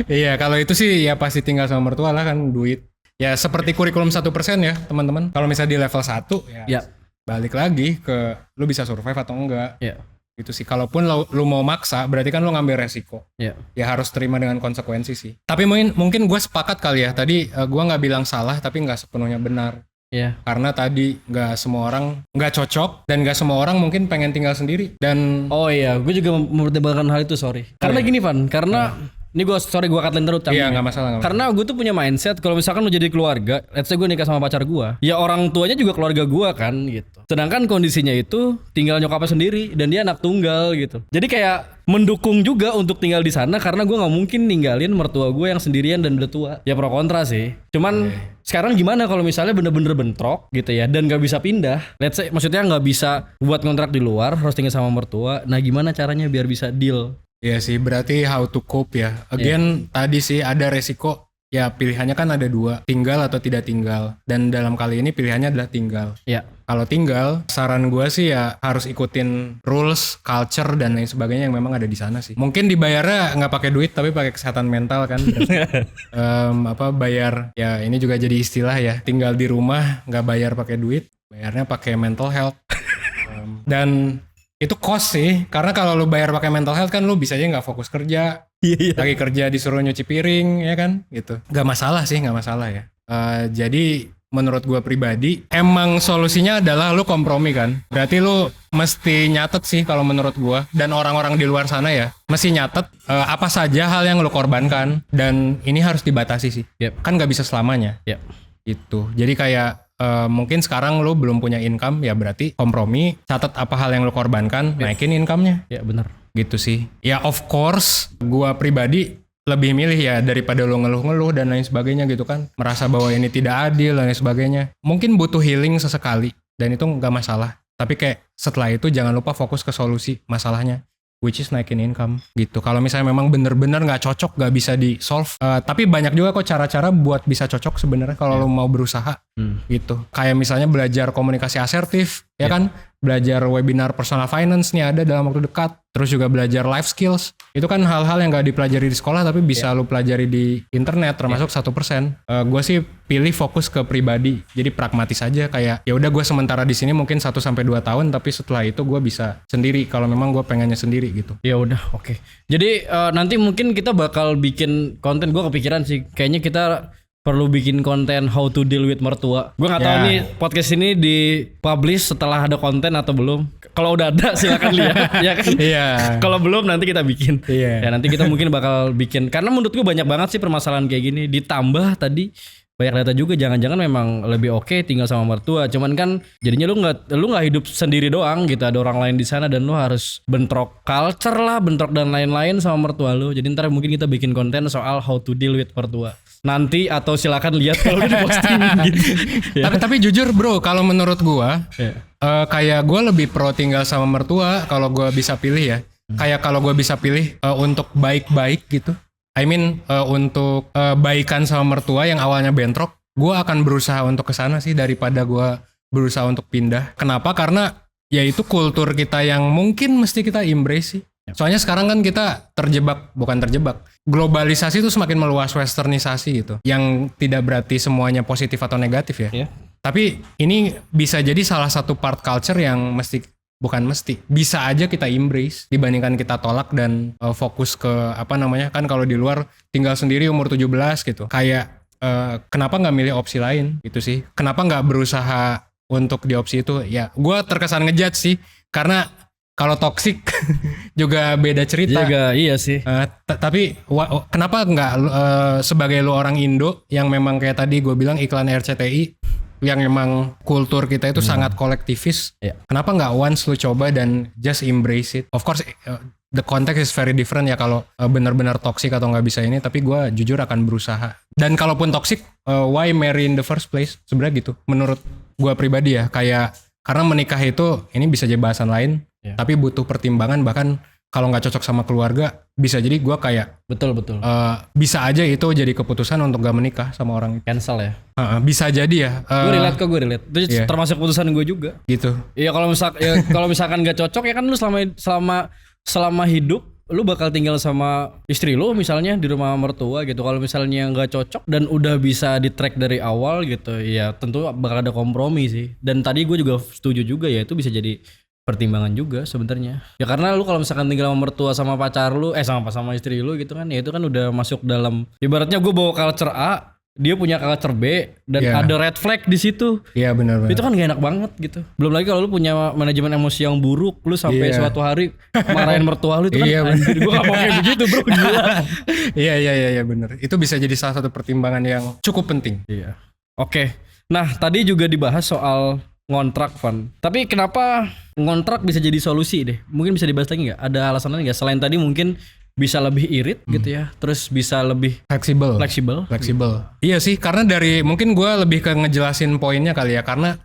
Iya, kalau itu sih ya pasti tinggal sama mertua lah kan, duit. Ya seperti kurikulum 1% ya teman-teman. Kalau misalnya di level 1 ya, Ya. balik lagi ke lu bisa survive atau enggak. Ya. Gitu sih. Kalaupun lu mau maksa, berarti kan lu ngambil resiko. Ya. Ya harus terima dengan konsekuensi sih. Tapi mungkin gue sepakat kali ya. Tadi gue nggak bilang salah, tapi nggak sepenuhnya benar. Ya. Karena tadi nggak semua orang nggak cocok dan nggak semua orang mungkin pengen tinggal sendiri. Dan Oh iya, gue juga mempertimbangkan hal itu, sorry. Karena iya. gini Van, karena ini gue katain terus. iya nggak masalah. Karena gue tuh punya mindset kalau misalkan mau jadi keluarga, let's say gue nikah sama pacar gue, ya orang tuanya juga keluarga gue kan gitu. Sedangkan kondisinya itu tinggal nyokapnya sendiri dan dia anak tunggal gitu. Jadi kayak mendukung juga untuk tinggal di sana karena gue nggak mungkin ninggalin mertua gue yang sendirian dan udah tua. Ya pro kontra sih. Cuman sekarang gimana kalau misalnya bener-bener bentrok gitu ya dan nggak bisa pindah. Let's say maksudnya nggak bisa buat kontrak di luar, harus tinggal sama mertua. Nah gimana caranya biar bisa deal? Iya sih, berarti how to cope ya. Again, tadi sih ada resiko. Ya pilihannya kan ada dua, tinggal atau tidak tinggal. Dan dalam kali ini pilihannya adalah tinggal. Ya. Kalau tinggal, saran gue sih ya harus ikutin rules, culture dan lain sebagainya yang memang ada di sana sih. Mungkin dibayarnya nggak pakai duit tapi pakai kesehatan mental kan. Bayar ya ini juga jadi istilah ya. Tinggal di rumah nggak bayar pakai duit, bayarnya pakai mental health. Dan itu cost sih, karena kalau lu bayar pakai mental health kan lu bisa aja nggak fokus kerja. Iya. Lagi kerja disuruh nyuci piring ya kan, gitu. Nggak masalah sih, nggak masalah ya. Jadi menurut gua pribadi, emang solusinya adalah lu kompromi kan. Berarti lu mesti nyatet sih kalau menurut gua, dan orang-orang di luar sana ya, mesti nyatet apa saja hal yang lu korbankan, dan ini harus dibatasi sih. Yep. Kan nggak bisa selamanya. Ya. Gitu. Jadi kayak mungkin sekarang lu belum punya income, ya berarti kompromi, catat apa hal yang lu korbankan, naikin income-nya. Ya benar. Gitu sih. Ya of course, gua pribadi lebih milih ya daripada lu ngeluh-ngeluh dan lain sebagainya gitu kan. Merasa bahwa ini tidak adil dan lain sebagainya. Mungkin butuh healing sesekali dan itu nggak masalah. Tapi kayak setelah itu jangan lupa fokus ke solusi masalahnya, which is naikin income gitu. Kalau misalnya memang bener-bener nggak cocok, nggak bisa di solve. Tapi banyak juga kok cara-cara buat bisa cocok sebenarnya kalau lu mau berusaha gitu. Kayak misalnya belajar komunikasi asertif, ya kan? Belajar webinar personal finance nih ada dalam waktu dekat. Terus juga belajar life skills. Itu kan hal-hal yang gak dipelajari di sekolah tapi bisa lu pelajari di internet termasuk 1%. Gue sih pilih fokus ke pribadi. Jadi pragmatis aja kayak ya udah gue sementara di sini mungkin 1 sampai 2 tahun tapi setelah itu gue bisa sendiri kalau memang gue pengennya sendiri gitu. Ya udah, oke. Jadi nanti mungkin kita bakal bikin konten, gue kepikiran sih. Kayaknya kita perlu bikin konten how to deal with mertua. Gue nggak tahu Ya. nih podcast ini dipublish setelah ada konten atau belum. Kalau udah ada silakan lihat, ya kan? Iya. Kalau belum nanti kita bikin. Iya. Ya nanti kita mungkin bakal bikin. Karena menurut gue banyak banget sih permasalahan kayak gini. Ditambah tadi banyak data juga, jangan-jangan memang lebih oke tinggal sama mertua. Cuman kan jadinya lu nggak hidup sendiri doang gitu. Ada orang lain di sana dan lu harus bentrok culture lah, bentrok dan lain-lain sama mertua lu. Jadi ntar mungkin kita bikin konten soal how to deal with mertua. Nanti atau silakan lihat kalau udah diposting gitu. Ya. Tapi jujur bro, kalau menurut gua kayak gua lebih pro tinggal sama mertua kalau gua bisa pilih ya. Kayak kalau gua bisa pilih untuk baik-baik gitu. I mean untuk baikan sama mertua yang awalnya bentrok, gua akan berusaha untuk kesana sih daripada gua berusaha untuk pindah. Kenapa? Karena ya itu kultur kita yang mungkin mesti kita embrace sih. Soalnya sekarang kan kita bukan terjebak. Globalisasi itu semakin meluas, westernisasi gitu. Yang tidak berarti semuanya positif atau negatif ya. Iya. Tapi ini bisa jadi salah satu part culture yang bisa aja kita embrace dibandingkan kita tolak dan fokus ke kan kalau di luar tinggal sendiri umur 17 gitu. Kayak kenapa nggak milih opsi lain gitu sih. Kenapa nggak berusaha untuk di opsi itu? Ya gue terkesan ngejudge sih karena kalau toxic juga beda cerita. Iya sih. Tapi kenapa nggak sebagai lu orang Indo yang memang kayak tadi gue bilang iklan RCTI yang memang kultur kita itu sangat kolektivis. Iya. Kenapa nggak once lu coba dan just embrace it? Of course the context is very different ya kalau benar-benar toxic atau nggak bisa ini. Tapi gue jujur akan berusaha. Dan kalaupun toxic, why marry in the first place? Sebenarnya gitu. Menurut gue pribadi ya, karena menikah itu ini bisa jadi bahasan lain. Iya. Tapi butuh pertimbangan, bahkan kalau nggak cocok sama keluarga bisa jadi gue kayak Betul. bisa aja itu jadi keputusan untuk gak menikah sama orang itu. Cancel ya. Bisa jadi ya. Gue relate. Itu Iya. termasuk keputusan gue juga. Gitu. Iya kalau misalkan gak cocok ya kan lu selama hidup lu bakal tinggal sama istri lu misalnya di rumah mertua gitu. Kalau misalnya nggak cocok dan udah bisa di track dari awal gitu, ya tentu bakal ada kompromi sih. Dan tadi gue juga setuju juga ya itu bisa jadi pertimbangan juga sebenarnya. Ya karena lu kalau misalkan tinggal sama mertua sama pacar lu, sama istri lu gitu kan, ya itu kan udah masuk dalam ibaratnya gue bawa culture A, dia punya culture B dan Iya. ada red flag di situ. Iya benar. Itu kan gak enak banget gitu. Belum lagi kalau lu punya manajemen emosi yang buruk, lu sampai Iya. suatu hari marahin mertua lu itu kan Iya, anjir gue gak mau kayak begitu bro, gila. Iya benar. Itu bisa jadi salah satu pertimbangan yang cukup penting. Iya. Oke. Nah tadi juga dibahas soal ngontrak Van. Tapi kenapa ngontrak bisa jadi solusi deh? Mungkin bisa dibahas lagi gak? Ada alasannya gak? Selain tadi mungkin bisa lebih irit gitu ya. Terus bisa lebih fleksibel. Iya sih, karena mungkin gue lebih ke ngejelasin poinnya kali ya. Karena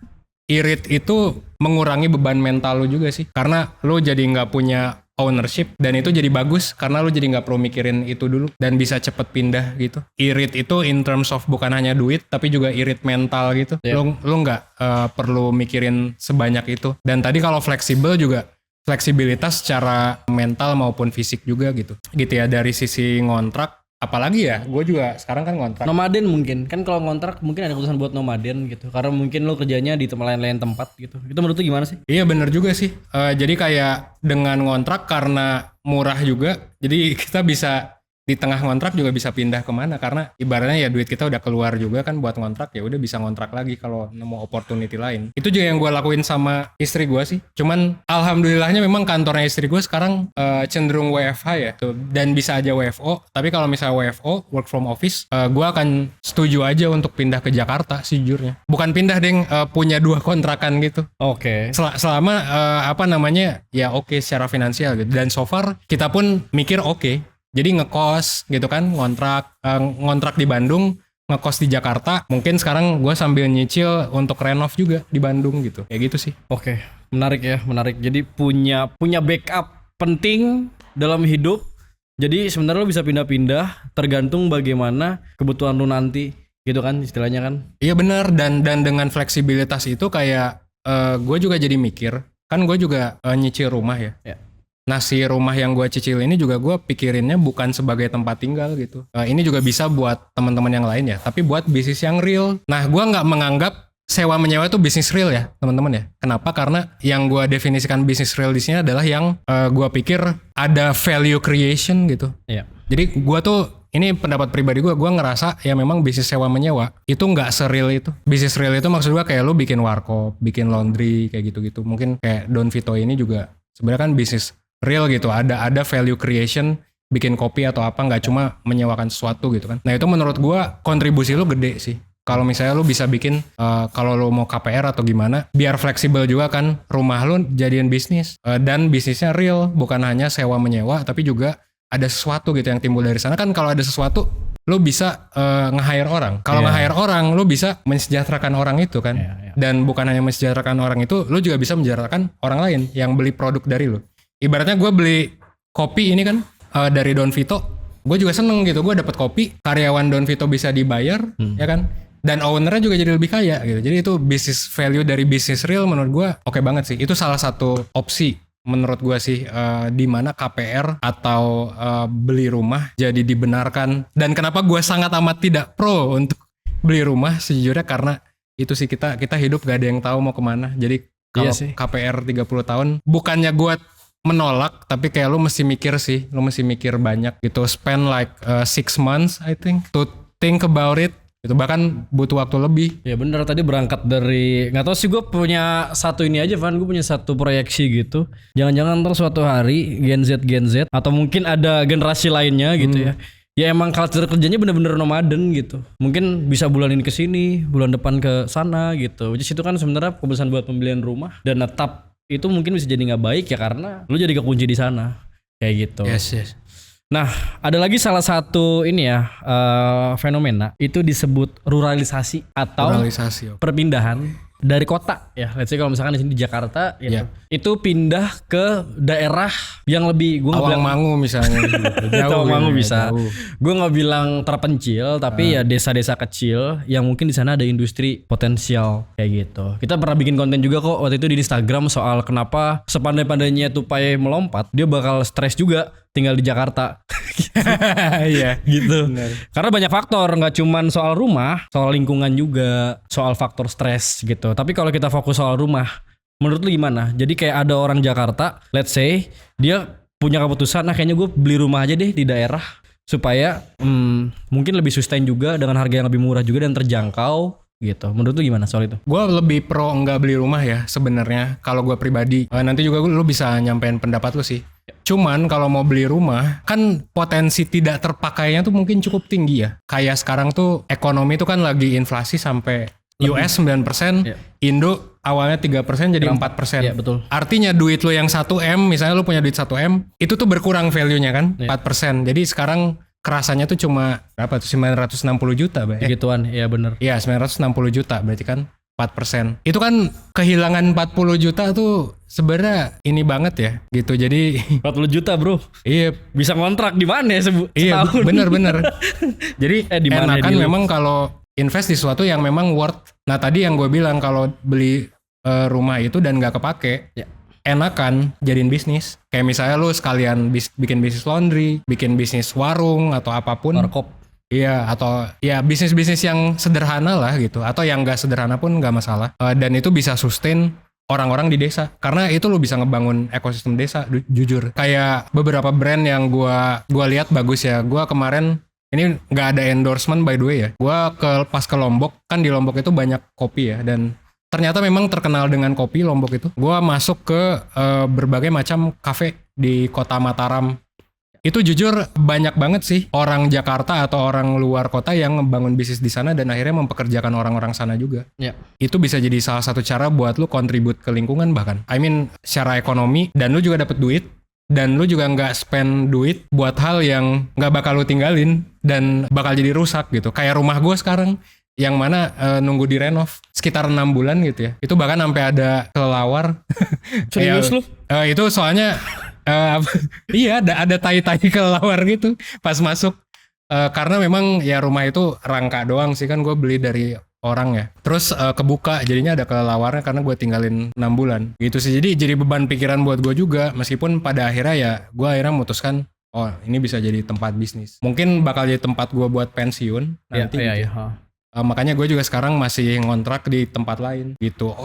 irit itu mengurangi beban mental lu juga sih. Karena lu jadi nggak punya ownership dan itu jadi bagus karena lu jadi nggak perlu mikirin itu dulu dan bisa cepet pindah gitu. Irit itu in terms of bukan hanya duit tapi juga irit mental gitu. Yeah. Lu nggak perlu mikirin sebanyak itu. Dan tadi kalau fleksibel juga fleksibilitas secara mental maupun fisik juga gitu. Gitu ya dari sisi ngontrak. Apalagi ya, gue juga sekarang kan ngontrak. Nomaden mungkin. Kan kalau ngontrak mungkin ada keputusan buat nomaden gitu. Karena mungkin lo kerjanya di lain-lain tempat gitu. Itu menurut lu gimana sih? Iya bener juga sih. Jadi kayak dengan ngontrak karena murah juga, jadi kita bisa di tengah ngontrak juga bisa pindah kemana karena ibaratnya ya duit kita udah keluar juga kan buat ngontrak, ya udah bisa ngontrak lagi kalau nemu opportunity lain. Itu juga yang gue lakuin sama istri gue sih. Cuman alhamdulillahnya memang kantornya istri gue sekarang cenderung WFH ya tuh, dan bisa aja WFO. Tapi kalau misalnya WFO work from office, gue akan setuju aja untuk pindah ke Jakarta sejujurnya. Bukan pindah deng, punya 2 kontrakan gitu. Oke. Selama ya oke secara finansial gitu. Dan so far kita pun mikir oke. Jadi ngekos gitu kan, ngontrak di Bandung, ngekos di Jakarta. Mungkin sekarang gue sambil nyicil untuk renov juga di Bandung gitu. Kayak gitu sih. Oke, menarik ya, menarik. Jadi punya backup penting dalam hidup. Jadi sebenarnya lo bisa pindah-pindah tergantung bagaimana kebutuhan lu nanti, gitu kan istilahnya kan. Iya benar, dan dengan fleksibilitas itu kayak gue juga jadi mikir, kan gue juga nyicil rumah ya. Ya. Nah si rumah yang gue cicil ini juga gue pikirinnya bukan sebagai tempat tinggal gitu. Ini juga bisa buat teman-teman yang lain ya, tapi buat bisnis yang real. Nah gue nggak menganggap sewa menyewa itu bisnis real ya teman-teman ya. Kenapa? Karena yang gue definisikan bisnis real di sini adalah yang gue pikir ada value creation gitu. Iya. Jadi gue tuh ini pendapat pribadi gue ngerasa ya memang bisnis sewa menyewa itu nggak seril itu. Bisnis real itu maksud gue kayak lu bikin warkop, bikin laundry kayak gitu-gitu. Mungkin kayak Don Vito ini juga sebenarnya kan bisnis real gitu. Ada value creation, bikin kopi atau apa, nggak cuma menyewakan sesuatu gitu kan. Nah itu menurut gue kontribusi lu gede sih. Kalau misalnya lu bisa bikin, kalau lu mau KPR atau gimana, biar fleksibel juga kan rumah lu jadiin bisnis. Dan bisnisnya real, bukan hanya sewa menyewa, tapi juga ada sesuatu gitu yang timbul dari sana. Kan kalau ada sesuatu, lu bisa nge-hire orang. Kalau nge-hire orang, lu bisa mensejahterakan orang itu kan. Dan bukan hanya mensejahterakan orang itu, lu juga bisa mensejahterakan orang lain yang beli produk dari lu. Ibaratnya gue beli kopi ini kan dari Don Vito, gue juga seneng gitu. Gue dapet kopi, karyawan Don Vito bisa dibayar, ya kan. Dan ownernya juga jadi lebih kaya gitu. Jadi itu bisnis value dari bisnis real menurut gue oke banget sih. Itu salah satu opsi menurut gue sih di mana KPR atau beli rumah jadi dibenarkan. Dan kenapa gue sangat amat tidak pro untuk beli rumah sejujurnya karena itu sih kita hidup gak ada yang tahu mau kemana. Jadi kalau KPR 30 tahun bukannya gue menolak, tapi kayak lu mesti mikir sih. Lu mesti mikir banyak gitu. Spend like 6 months I think to think about it. Itu bahkan butuh waktu lebih. Ya bener, tadi berangkat dari nggak tahu sih, gue punya satu ini aja Van, gue punya satu proyeksi gitu. Jangan-jangan ntar suatu hari Gen Z atau mungkin ada generasi lainnya gitu ya. Ya emang culture kerjanya bener-bener nomaden gitu. Mungkin bisa bulan ini ke sini, bulan depan ke sana gitu. Which is itu kan sebenarnya keputusan buat pembelian rumah dan tetap itu mungkin bisa jadi nggak baik ya karena lu jadi kekunci di sana kayak gitu. Yes. Nah, ada lagi salah satu ini ya fenomena itu disebut ruralisasi atau perpindahan dari kota ya. Let's say kalau misalkan di sini di Jakarta gitu. Itu pindah ke daerah yang lebih Tawangmangu misalnya jauh. Tawangmangu bisa. Gue nggak bilang terpencil tapi ya desa-desa kecil yang mungkin di sana ada industri potensial kayak gitu. Kita pernah bikin konten juga kok waktu itu di Instagram soal kenapa sepandai-pandainya tupai melompat dia bakal stres juga tinggal di Jakarta. Iya gitu. Bener. Karena banyak faktor, nggak cuman soal rumah, soal lingkungan juga, soal faktor stres gitu. Tapi kalau kita fokus soal rumah, menurut lu gimana? Jadi kayak ada orang Jakarta, let's say dia punya keputusan, nah kayaknya gue beli rumah aja deh di daerah supaya mungkin lebih sustain juga dengan harga yang lebih murah juga dan terjangkau gitu. Menurut lu gimana soal itu? Gue lebih pro enggak beli rumah ya sebenarnya. Kalau gue pribadi, nanti juga lu bisa nyampein pendapat lu sih. Cuman kalau mau beli rumah kan potensi tidak terpakainya tuh mungkin cukup tinggi ya. Kayak sekarang tuh ekonomi tuh kan lagi inflasi sampai US 9%, Indo awalnya 3% jadi 4%. Iya, betul. Artinya duit lu yang 1M, misalnya lu punya duit 1M, itu tuh berkurang value-nya kan 4%. Jadi sekarang kerasanya tuh cuma berapa tuh 960 juta, Begituan, iya bener. Iya 960 juta berarti kan 4%. Itu kan kehilangan 40 juta tuh sebenarnya ini banget ya gitu. Jadi 40 juta bro. Iya. Bisa ngontrak di mana ya Iya bener. Jadi enakan memang kalau invest di sesuatu yang memang worth. Nah tadi yang gue bilang kalau beli rumah itu dan gak kepake, enakan jadiin bisnis. Kayak misalnya lu sekalian bikin bisnis laundry, bikin bisnis warung atau apapun. Warkop. Iya, atau ya bisnis-bisnis yang sederhana lah gitu. Atau yang gak sederhana pun gak masalah. Dan itu bisa sustain orang-orang di desa. Karena itu lu bisa ngebangun ekosistem desa, jujur. Kayak beberapa brand yang gua lihat bagus ya. Gua kemarin, ini gak ada endorsement by the way ya. Gua pas ke Lombok, kan di Lombok itu banyak kopi ya. Dan ternyata memang terkenal dengan kopi Lombok itu. Gua masuk ke berbagai macam kafe di kota Mataram. Itu jujur banyak banget sih orang Jakarta atau orang luar kota yang ngebangun bisnis di sana dan akhirnya mempekerjakan orang-orang sana juga. Itu bisa jadi salah satu cara buat lu kontribut ke lingkungan bahkan. I mean secara ekonomi, dan lu juga dapet duit dan lu juga nggak spend duit buat hal yang nggak bakal lu tinggalin dan bakal jadi rusak gitu. Kayak rumah gue sekarang yang mana nunggu direnov sekitar 6 bulan gitu ya. Itu bahkan sampai ada kelelawar. Serius lu? Itu soalnya iya ada tai-tai kelelawar gitu pas masuk karena memang ya rumah itu rangka doang sih kan, gue beli dari orang ya, terus kebuka jadinya ada kelelawarnya karena gue tinggalin 6 bulan gitu sih. Jadi beban pikiran buat gue juga, meskipun pada akhirnya ya gue akhirnya memutuskan oh ini bisa jadi tempat bisnis, mungkin bakal jadi tempat gue buat pensiun nanti gitu. Makanya gue juga sekarang masih ngontrak di tempat lain gitu.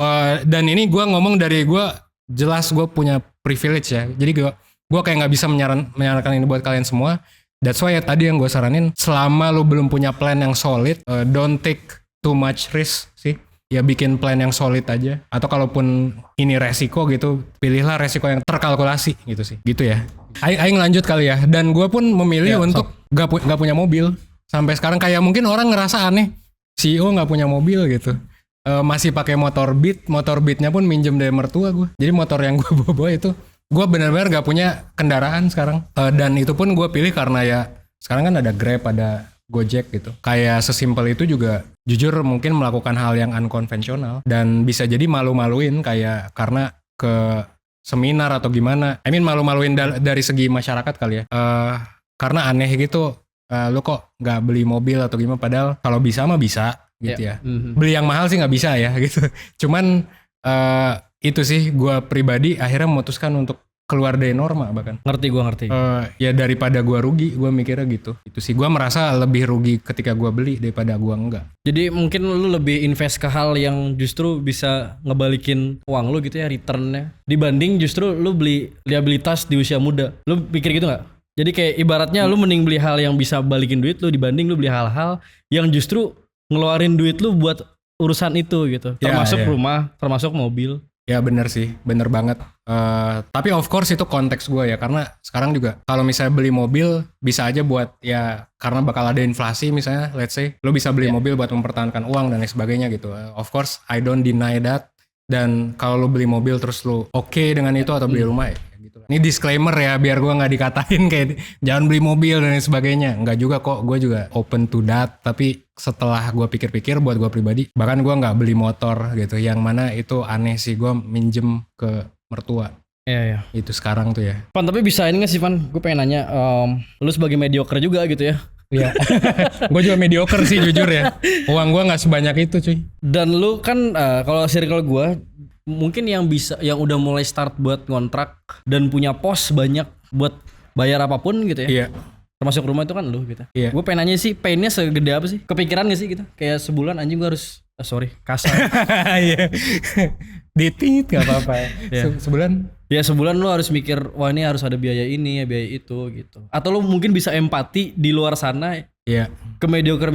Dan ini gue ngomong dari gue jelas gue punya privilege ya. Jadi gue kayak nggak bisa menyarankan ini buat kalian semua. That's why ya tadi yang gue saranin, selama lu belum punya plan yang solid, don't take too much risk sih. Ya bikin plan yang solid aja. Atau kalaupun ini resiko gitu, pilihlah resiko yang terkalkulasi gitu sih. Gitu ya. Aing lanjut kali ya. Dan gue pun memilih untuk gak punya mobil. Sampai sekarang kayak mungkin orang ngerasa aneh, CEO gak punya mobil gitu. Masih pakai motor Beatnya pun minjem dari mertua gue. Jadi motor yang gue bawa itu, gue benar-benar gak punya kendaraan sekarang. Dan itu pun gue pilih karena ya sekarang kan ada Grab, ada Gojek gitu. Kayak sesimpel itu juga jujur mungkin melakukan hal yang unkonvensional dan bisa jadi malu-maluin kayak karena ke seminar atau gimana. Malu-maluin dari segi masyarakat kali ya. Karena aneh gitu, lu kok nggak beli mobil atau gimana, padahal kalau bisa mah bisa gitu ya. Beli yang mahal sih nggak bisa ya gitu. Cuman itu sih gue pribadi akhirnya memutuskan untuk keluar dari norma bahkan. Ngerti. Ya daripada gua rugi, gua mikirnya gitu. Itu sih gua merasa lebih rugi ketika gua beli daripada gua enggak. Jadi mungkin lu lebih invest ke hal yang justru bisa ngebalikin uang lu gitu ya, returnnya, dibanding justru lu beli liabilitas di usia muda. Lu pikir gitu nggak? Jadi kayak ibaratnya lu mending beli hal yang bisa balikin duit lu dibanding lu beli hal-hal yang justru ngeluarin duit lu buat urusan itu gitu. Termasuk rumah, termasuk mobil. Ya bener sih, bener banget. Tapi of course itu konteks gue ya, karena sekarang juga kalau misalnya beli mobil bisa aja buat ya karena bakal ada inflasi misalnya, let's say lo bisa beli mobil buat mempertahankan uang dan lain sebagainya gitu. Of course I don't deny that. Dan kalau lo beli mobil terus lo oke dengan itu atau beli rumah ya gitu. Ini disclaimer ya biar gue nggak dikatain kayak jangan beli mobil dan lain sebagainya. Nggak juga kok, gue juga open to that. Tapi setelah gue pikir-pikir buat gue pribadi, bahkan gue nggak beli motor gitu, yang mana itu aneh sih, gue minjem ke mertua. Iya. Itu sekarang tuh ya. Pan, tapi bisa ini gak sih Pan? Gue pengen nanya, lu sebagai mediocre juga gitu ya. Iya. Gue juga mediocre sih jujur ya. Uang gue nggak sebanyak itu cuy. Dan lu kan kalau circle gue mungkin yang bisa, yang udah mulai start buat ngontrak dan punya pos banyak buat bayar apapun gitu ya. Iya. Termasuk rumah itu kan lu gitu. Iya. Gue pengen nanya sih, painnya segede apa sih? Kepikiran gak sih gitu? Kayak sebulan anjing gue harus kasar. Iya. Ditit gak apa-apa ya. Sebulan? Ya sebulan lu harus mikir, wah ini harus ada biaya ini ya, biaya itu gitu. Atau lu mungkin bisa empati di luar sana. Iya. Ke mediocre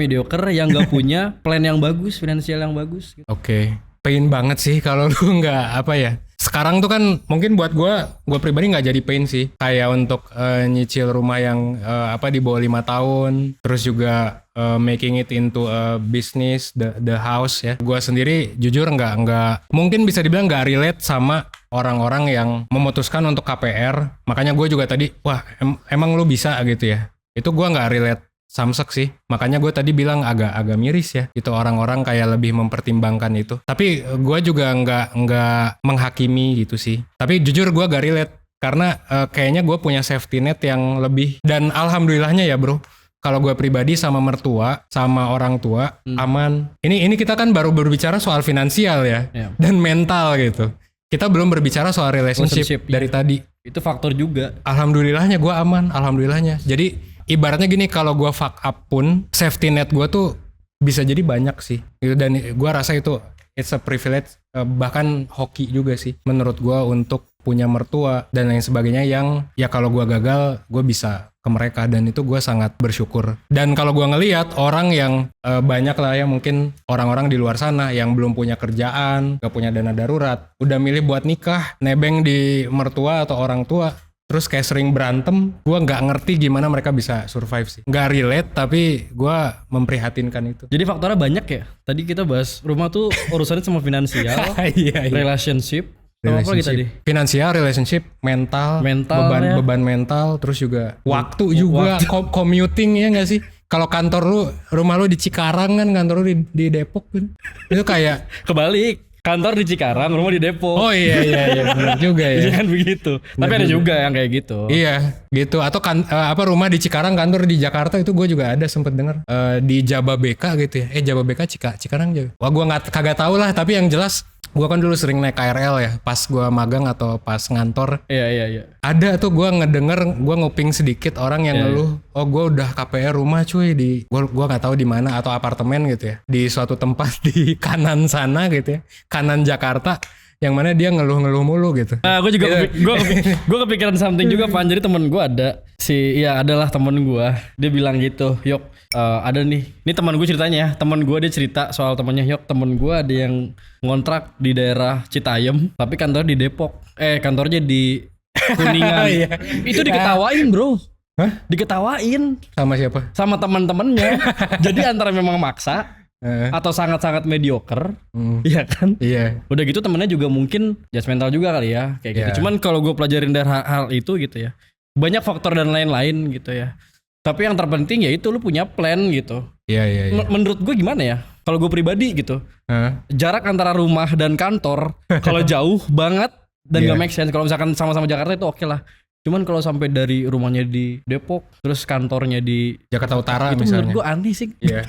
yang gak punya plan yang bagus, finansial yang bagus gitu. Oke. Pain banget sih kalau lu nggak apa ya. Sekarang tuh kan mungkin buat gue pribadi nggak jadi pain sih. Kayak untuk nyicil rumah yang di bawah 5 tahun. Terus juga making it into a business, the house ya. Gue sendiri jujur nggak mungkin bisa dibilang nggak relate sama orang-orang yang memutuskan untuk KPR. Makanya gue juga tadi, wah emang lu bisa gitu ya. Itu gue nggak relate. Samsek sih, makanya gue tadi bilang agak miris ya, itu orang-orang kayak lebih mempertimbangkan itu. Tapi gue juga nggak menghakimi gitu sih. Tapi jujur gue gak relate karena kayaknya gue punya safety net yang lebih, dan alhamdulillahnya ya bro. Kalau gue pribadi sama mertua, sama orang tua aman. Ini kita kan baru berbicara soal finansial ya, dan mental gitu. Kita belum berbicara soal relationship dari tadi. Itu faktor juga. Alhamdulillahnya gue aman, alhamdulillahnya. Jadi ibaratnya gini, kalau gue fuck up pun safety net gue tuh bisa jadi banyak sih gitu. Dan gue rasa itu it's a privilege, bahkan hoki juga sih menurut gue untuk punya mertua dan lain sebagainya yang ya kalau gue gagal gue bisa ke mereka, dan itu gue sangat bersyukur. Dan kalau gue ngelihat orang yang banyak lah ya, mungkin orang-orang di luar sana yang belum punya kerjaan, gak punya dana darurat, udah milih buat nikah nebeng di mertua atau orang tua, terus kayak sering berantem, gue nggak ngerti gimana mereka bisa survive sih. Nggak relate, tapi gue memprihatinkan itu. Jadi faktornya banyak ya. Tadi kita bahas rumah tuh urusannya sama finansial, iya. Relationship. Apa lagi tadi? Finansial, relationship, mental beban mental, terus juga waktu juga, commuting ya nggak sih? Kalau rumah lu di Cikarang kan, kantor lu di Depok kan, itu kayak kebalik. Kantor di Cikarang, rumah di Depok. Oh iya benar juga ya. Jangan begitu. Tapi ada juga yang kayak gitu. Iya, gitu. Atau rumah di Cikarang, kantor di Jakarta, itu gue juga ada sempet denger di Jababeka gitu ya. Jababeka Cikarang juga. Wah, gue kagak tahu lah, tapi yang jelas gue kan dulu sering naik KRL ya, pas gue magang atau pas ngantor. Iya. Ada tuh gue ngedenger, gue nguping sedikit orang yang ngeluh, oh gue udah KPR rumah cuy di, gue nggak tahu di mana, atau apartemen gitu ya, di suatu tempat di kanan sana gitu ya, kanan Jakarta, yang mana dia ngeluh-ngeluh mulu gitu. Nah, gue juga gue kepikiran something juga, Pan. Jadi temen gue adalah temen gue. Dia bilang gitu, Yok, ada nih. Ini teman gue ceritanya ya. Temen gue dia cerita soal temennya, Yok, temen gue ada yang ngontrak di daerah Citayam, tapi kantornya di Depok. Kantornya di Kuningan. Iya. Itu diketawain, bro. Hah? Diketawain Sama siapa? sama teman-temannya. Jadi antara memang maksa atau sangat-sangat mediocre, iya kan? Iya. Udah gitu temennya juga mungkin judgmental juga kali ya, kayak gitu. Yeah. Cuman kalau gue pelajarin dari hal itu gitu ya, banyak faktor dan lain-lain gitu ya. Tapi yang terpenting ya itu lu punya plan gitu. Iya. Menurut gue gimana ya? Kalau gue pribadi gitu, jarak antara rumah dan kantor kalau jauh banget dan Yeah. gak make sense. Kalau misalkan sama-sama Jakarta itu oke lah. Cuman kalau sampai dari rumahnya di Depok, terus kantornya di Jakarta Utara itu misalnya. menurut gue aneh sih. Iya.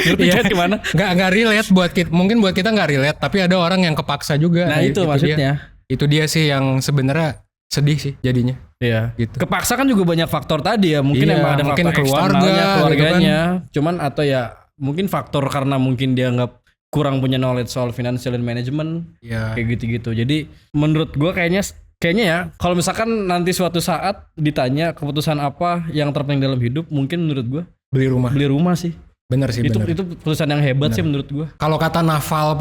Ngerti kan gimana? Nggak relate buat kita. Mungkin buat kita nggak relate, tapi ada orang yang kepaksa juga. Nah itu maksudnya. Itu dia sih yang sebenarnya sedih sih jadinya. Iya. Gitu. Kepaksa kan juga banyak faktor tadi ya. Mungkin Iya, emang ada mungkin faktor keluarga, eksternalnya, gitu keluarganya. Cuman atau ya mungkin faktor karena mungkin dia nggak kurang punya knowledge soal financial and management. Iya. Kayak gitu-gitu. Jadi menurut gua kayaknya ya kalau misalkan nanti suatu saat ditanya keputusan apa yang terpenting dalam hidup, mungkin menurut gua Beli rumah. sih. Bener sih, bener. Itu keputusan yang hebat sih menurut gua. Kalau kata Naval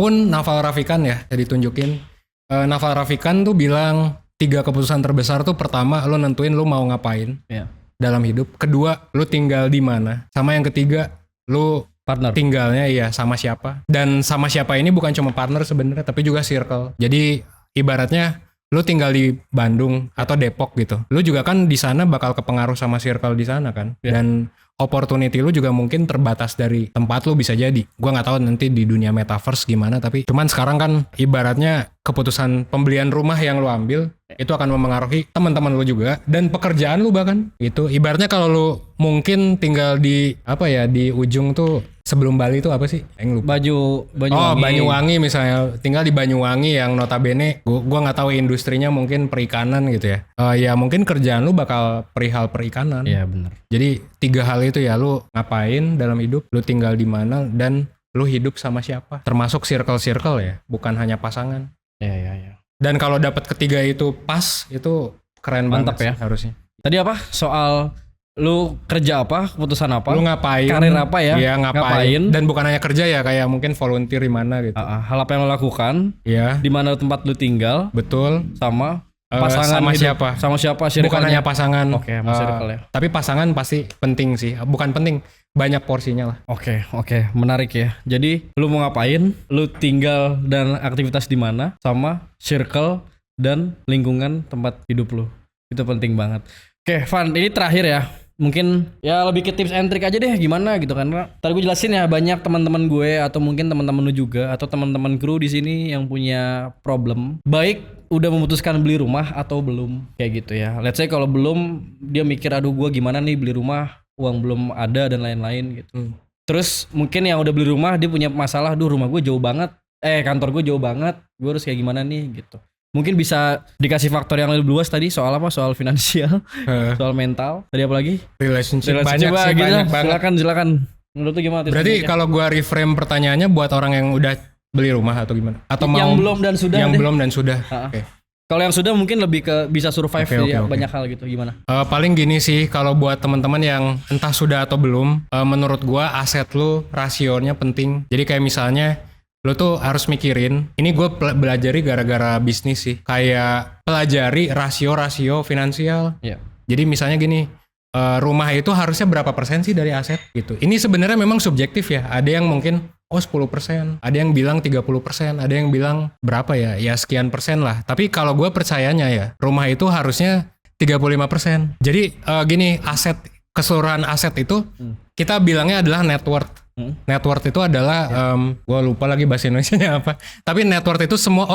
Rafikan ya, tadi tunjukin. Naval Rafikan tuh bilang 3 keputusan terbesar tuh, pertama lu nentuin lu mau ngapain Iya. dalam hidup. Kedua, lu tinggal di mana. Sama yang ketiga, lu Partner. tinggalnya ya sama siapa. Dan sama siapa ini bukan cuma partner sebenarnya, tapi juga circle. Jadi ibaratnya lu tinggal di Bandung atau Depok gitu. Lu juga kan di sana bakal kepengaruh sama circle di sana kan. Iya. Dan opportunity lu juga mungkin terbatas dari tempat lu bisa jadi. Gua nggak tahu nanti di dunia metaverse gimana, tapi cuman sekarang kan ibaratnya keputusan pembelian rumah yang lu ambil itu akan memengaruhi teman-teman lu juga dan pekerjaan lu bahkan. Itu ibaratnya kalau lu mungkin tinggal di di ujung tuh sebelum Bali itu apa sih? Yang lupa. Banyuwangi. Banyuwangi misalnya, tinggal di Banyuwangi yang notabene gua nggak tahu industrinya, mungkin perikanan gitu ya. Ya mungkin kerjaan lu bakal perihal perikanan. Iya benar. Jadi 3 hal itu ya, lu ngapain dalam hidup, lu tinggal di mana, dan lu hidup sama siapa. Termasuk circle ya, bukan hanya pasangan. Iya. Dan kalau dapat ketiga itu pas, itu keren Mantap banget ya. sih harusnya. Tadi apa? Soal lu kerja apa, keputusan apa? Lu ngapain? Karir apa ya? Iya, ngapain? Dan bukan hanya kerja ya, kayak mungkin volunteer di mana gitu. Hal apa yang lo lakukan? Iya, Di mana tempat lu tinggal? betul. Sama pasangan sama hidup. siapa? Sama siapa? Bukan Circle-nya? hanya pasangan. Oke, sama circle ya. Tapi pasangan pasti penting sih. Bukan penting, banyak porsinya lah. Oke, menarik ya. Jadi lu mau ngapain? Lu tinggal dan aktivitas di mana? Sama circle dan lingkungan tempat hidup lu. Itu penting banget. Oke, Van, ini terakhir ya. Mungkin ya lebih ke tips and trick aja deh gimana gitu kan. Tadi gue jelasin ya, banyak teman-teman gue atau mungkin teman-teman lu juga atau teman-teman kru di sini yang punya problem. Baik udah memutuskan beli rumah atau belum, kayak gitu ya. Let's say kalau belum, dia mikir aduh gue gimana nih beli rumah, uang belum ada dan lain-lain gitu. Terus mungkin yang udah beli rumah dia punya masalah, duh rumah gue jauh banget, kantor gue jauh banget, gue harus kayak gimana nih gitu. Mungkin bisa dikasih faktor yang lebih luas tadi soal apa? Soal finansial, soal mental. Tadi apa lagi? Relationship banyak Coba sih, gitu banyak lah. banget. Silakan. Menurut lu gimana? Berarti kalau gua reframe pertanyaannya buat orang yang udah beli rumah atau gimana? Atau yang mau belum dan sudah yang deh. belum dan sudah. Ha-ha. Oke. Kalau yang sudah mungkin lebih ke bisa survive Oke. banyak hal gitu, gimana? Paling gini sih, kalau buat teman-teman yang entah sudah atau belum, menurut gua aset lu rasionya penting. Jadi kayak misalnya lu tuh harus mikirin, ini gue belajari gara-gara bisnis sih, kayak pelajari rasio finansial. Iya. Jadi misalnya gini, rumah itu harusnya berapa persen sih dari aset gitu. Ini sebenarnya memang subjektif ya, ada yang mungkin 10%, ada yang bilang 30%, ada yang bilang berapa ya sekian persen lah. Tapi kalau gue percayanya ya, rumah itu harusnya 35%. Jadi gini, keseluruhan aset itu kita bilangnya adalah net worth. Net worth itu adalah gue lupa lagi bahasa Indonesianya apa. Tapi net worth itu semua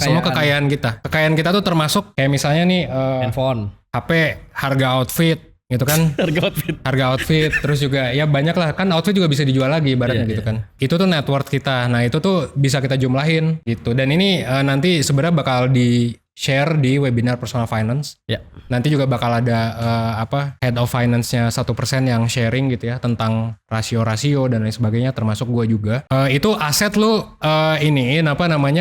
semua kekayaan kita. Kekayaan kita tuh termasuk kayak misalnya nih Handphone, HP, harga outfit gitu kan. Harga outfit terus juga ya banyak lah kan, outfit juga bisa dijual lagi ibaratnya gitu kan. Itu tuh net worth kita. Nah, itu tuh bisa kita jumlahin gitu. Dan ini nanti sebenarnya bakal share di webinar personal finance. Ya. Nanti juga bakal ada head of finance-nya 1% yang sharing gitu ya tentang rasio-rasio dan lain sebagainya, termasuk gue juga. Itu aset lu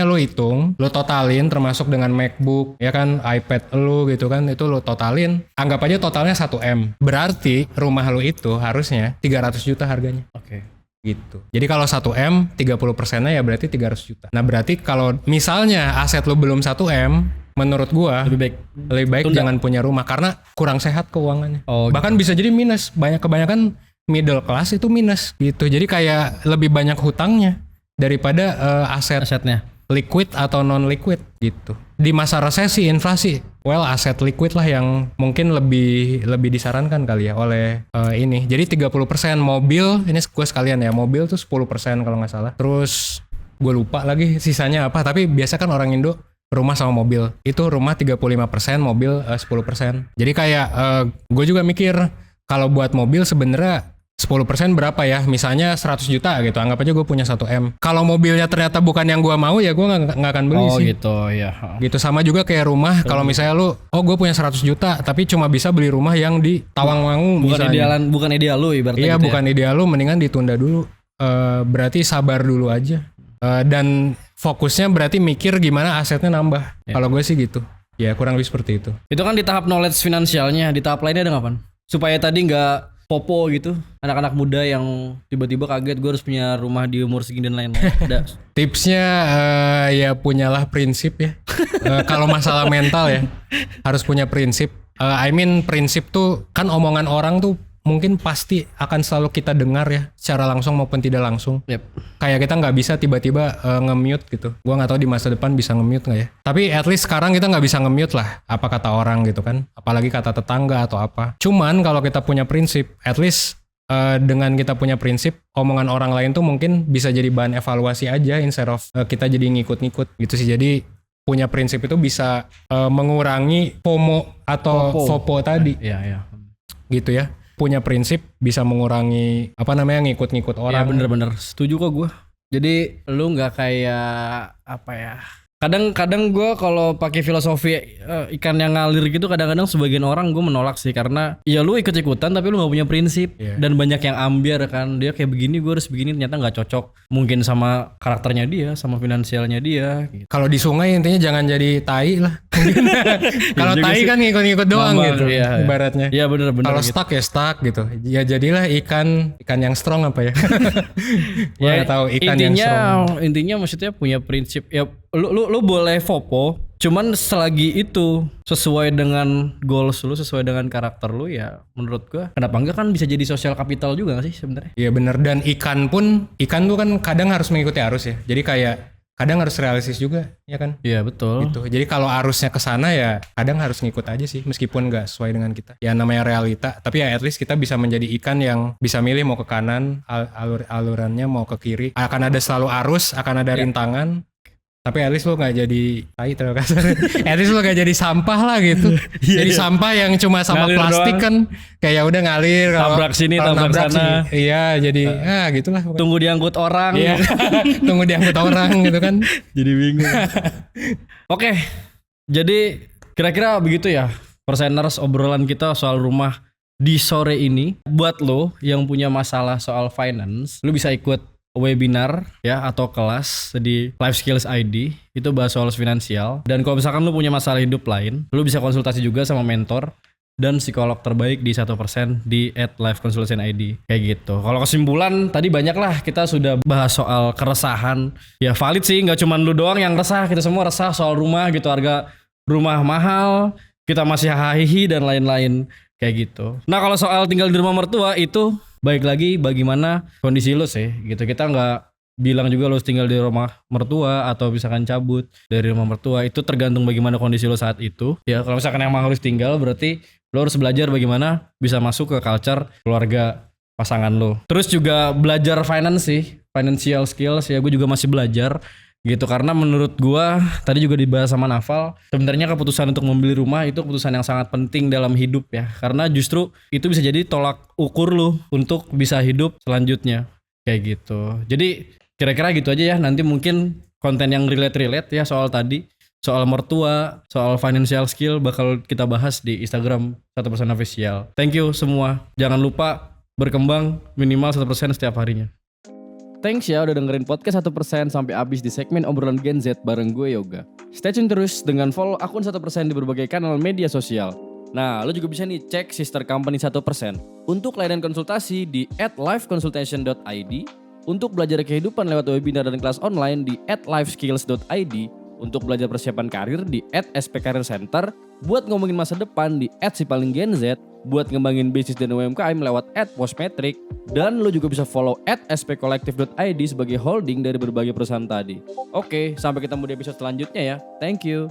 lu hitung, lu totalin termasuk dengan MacBook ya kan, iPad lu gitu kan, itu lu totalin. Anggap aja totalnya 1M. Berarti rumah lu itu harusnya 300 juta harganya. Oke. Gitu. Jadi kalau 1M 30%-nya ya berarti 300 juta. Nah berarti kalau misalnya aset lu belum 1M, menurut gua lebih baik jangan punya rumah karena kurang sehat keuangannya. Bahkan bisa jadi minus. Kebanyakan middle class itu minus gitu. Jadi kayak lebih banyak hutangnya daripada asetnya liquid atau non liquid gitu. Di masa resesi, inflasi, aset liquid lah yang mungkin lebih disarankan kali ya oleh ini. Jadi 30% mobil, ini gue sekalian ya, mobil tuh 10% kalau nggak salah. Terus gue lupa lagi sisanya apa, tapi biasa kan orang Indo rumah sama mobil. Itu rumah 35%, mobil 10%. Jadi kayak gue juga mikir kalau buat mobil sebenarnya 10% berapa ya? Misalnya 100 juta gitu. Anggap aja gue punya 1M. Kalau mobilnya ternyata bukan yang gue mau ya gue nggak akan beli sih. Oh gitu ya. Gitu sama juga kayak rumah. Kalau misalnya lu, gue punya 100 juta tapi cuma bisa beli rumah yang di Tawangmangu misalnya. Bukan ideal lu ibaratnya. Iya gitu bukan ideal lu, mendingan ditunda dulu. Berarti sabar dulu aja. Dan fokusnya berarti mikir gimana asetnya nambah. Kalau gue sih gitu. Ya kurang lebih seperti itu. Itu kan di tahap knowledge finansialnya. Di tahap lainnya ada ngapain? Supaya tadi nggak popo gitu, anak-anak muda yang tiba-tiba kaget gue harus punya rumah di umur segini dan lain-lain. Ada tipsnya ya punyalah prinsip ya. Kalau masalah mental ya harus punya prinsip. Prinsip tuh kan omongan orang tuh mungkin pasti akan selalu kita dengar ya secara langsung maupun tidak langsung. Kayak kita nggak bisa tiba-tiba nge-mute gitu. Gua nggak tahu di masa depan bisa nge-mute nggak ya. Tapi at least sekarang kita nggak bisa nge-mute lah apa kata orang gitu kan. Apalagi kata tetangga atau apa. Cuman kalau kita punya prinsip, at least dengan kita punya prinsip, omongan orang lain tuh mungkin bisa jadi bahan evaluasi aja instead of kita jadi ngikut-ngikut gitu sih. Jadi punya prinsip itu bisa mengurangi FOMO atau FOPO tadi. Iya. Gitu ya. Punya prinsip bisa mengurangi ngikut-ngikut orang. Iya bener-bener setuju kok gue. Jadi lu nggak kayak apa ya? Kadang gue kalau pakai filosofi ikan yang ngalir gitu, kadang-kadang sebagian orang gue menolak sih karena ya lu ikut-ikutan tapi lu nggak punya prinsip. Dan banyak yang ambiar kan, dia kayak begini gue harus begini, ternyata nggak cocok mungkin sama karakternya dia, sama finansialnya dia gitu. Kalau di sungai intinya jangan jadi tai lah. Kalau tai kan ngikut-ngikut doang gitu ibaratnya. Iya bener. Kalau gitu. Stuck ya stuck gitu. Ya jadilah ikan yang strong apa ya. Gue nggak tahu ikan yang strong. Intinya maksudnya punya prinsip ya. Lu boleh FOPO, cuman selagi itu sesuai dengan goals lu, sesuai dengan karakter lu ya menurut gua kenapa enggak, kan bisa jadi social capital juga gak sih sebenarnya? Iya benar. Dan ikan tuh kan kadang harus mengikuti arus ya. Jadi kayak kadang harus realistis juga ya kan? Iya betul. Gitu. Jadi kalau arusnya ke sana ya kadang harus ngikut aja sih meskipun nggak sesuai dengan kita. Ya namanya realita. Tapi ya at least kita bisa menjadi ikan yang bisa milih mau ke kanan, alurannya mau ke kiri. Akan ada selalu arus, akan ada rintangan. Tapi at least lo gak jadi tai terlalu kasar. At least lo gak jadi sampah lah gitu. Jadi sampah yang cuma sampah ngalir plastik doang. Kan kayak udah ngalir. Tabrak sini, tabrak sana. Iya jadi gitulah. Tunggu diangkut orang. Iya. Tunggu diangkut orang gitu kan. Jadi bingung. Oke. Jadi kira-kira begitu ya Perseners obrolan kita soal rumah di sore ini. Buat lo yang punya masalah soal finance, lo bisa ikut webinar ya atau kelas di Life Skills ID, itu bahas soal finansial. Dan kalau misalkan lu punya masalah hidup lain, lu bisa konsultasi juga sama mentor dan psikolog terbaik di 1% di @lifeconsultation_id kayak gitu. Kalau kesimpulan tadi banyak lah kita sudah bahas soal keresahan. Ya valid sih, nggak cuma lu doang yang resah, kita semua resah soal rumah gitu, harga rumah mahal, kita masih hahihi dan lain-lain kayak gitu. Nah kalau soal tinggal di rumah mertua itu baik lagi bagaimana kondisi lu sih gitu. Kita nggak bilang juga lu tinggal di rumah mertua atau misalkan cabut dari rumah mertua, itu tergantung bagaimana kondisi lu saat itu. Ya kalau misalkan emang harus tinggal berarti lu harus belajar bagaimana bisa masuk ke culture keluarga pasangan lu. Terus juga belajar finance sih, financial skills ya, gue juga masih belajar gitu karena menurut gua tadi juga dibahas sama Naval, sebenarnya keputusan untuk membeli rumah itu keputusan yang sangat penting dalam hidup ya, karena justru itu bisa jadi tolak ukur lu untuk bisa hidup selanjutnya kayak gitu. Jadi kira-kira gitu aja ya, nanti mungkin konten yang relate ya soal tadi soal mertua, soal financial skill bakal kita bahas di Instagram 1% official. Thank you semua. Jangan lupa berkembang minimal 1% setiap harinya. Thanks ya udah dengerin podcast 1% sampai habis di segmen obrolan Gen Z bareng gue Yoga. Stay tune terus dengan follow akun 1% di berbagai kanal media sosial. Nah, lo juga bisa nih cek sister company 1%. Untuk layanan konsultasi di @liveconsultation.id, untuk belajar kehidupan lewat webinar dan kelas online di @liveskills.id, untuk belajar persiapan karir di @spcareercenter, buat ngomongin masa depan di @sipalinggenz, buat ngembangin bisnis dan UMKM lewat @postmetric, dan lo juga bisa follow @spcollective.id sebagai holding dari berbagai perusahaan tadi. Oke, sampai ketemu di episode selanjutnya ya. Thank you.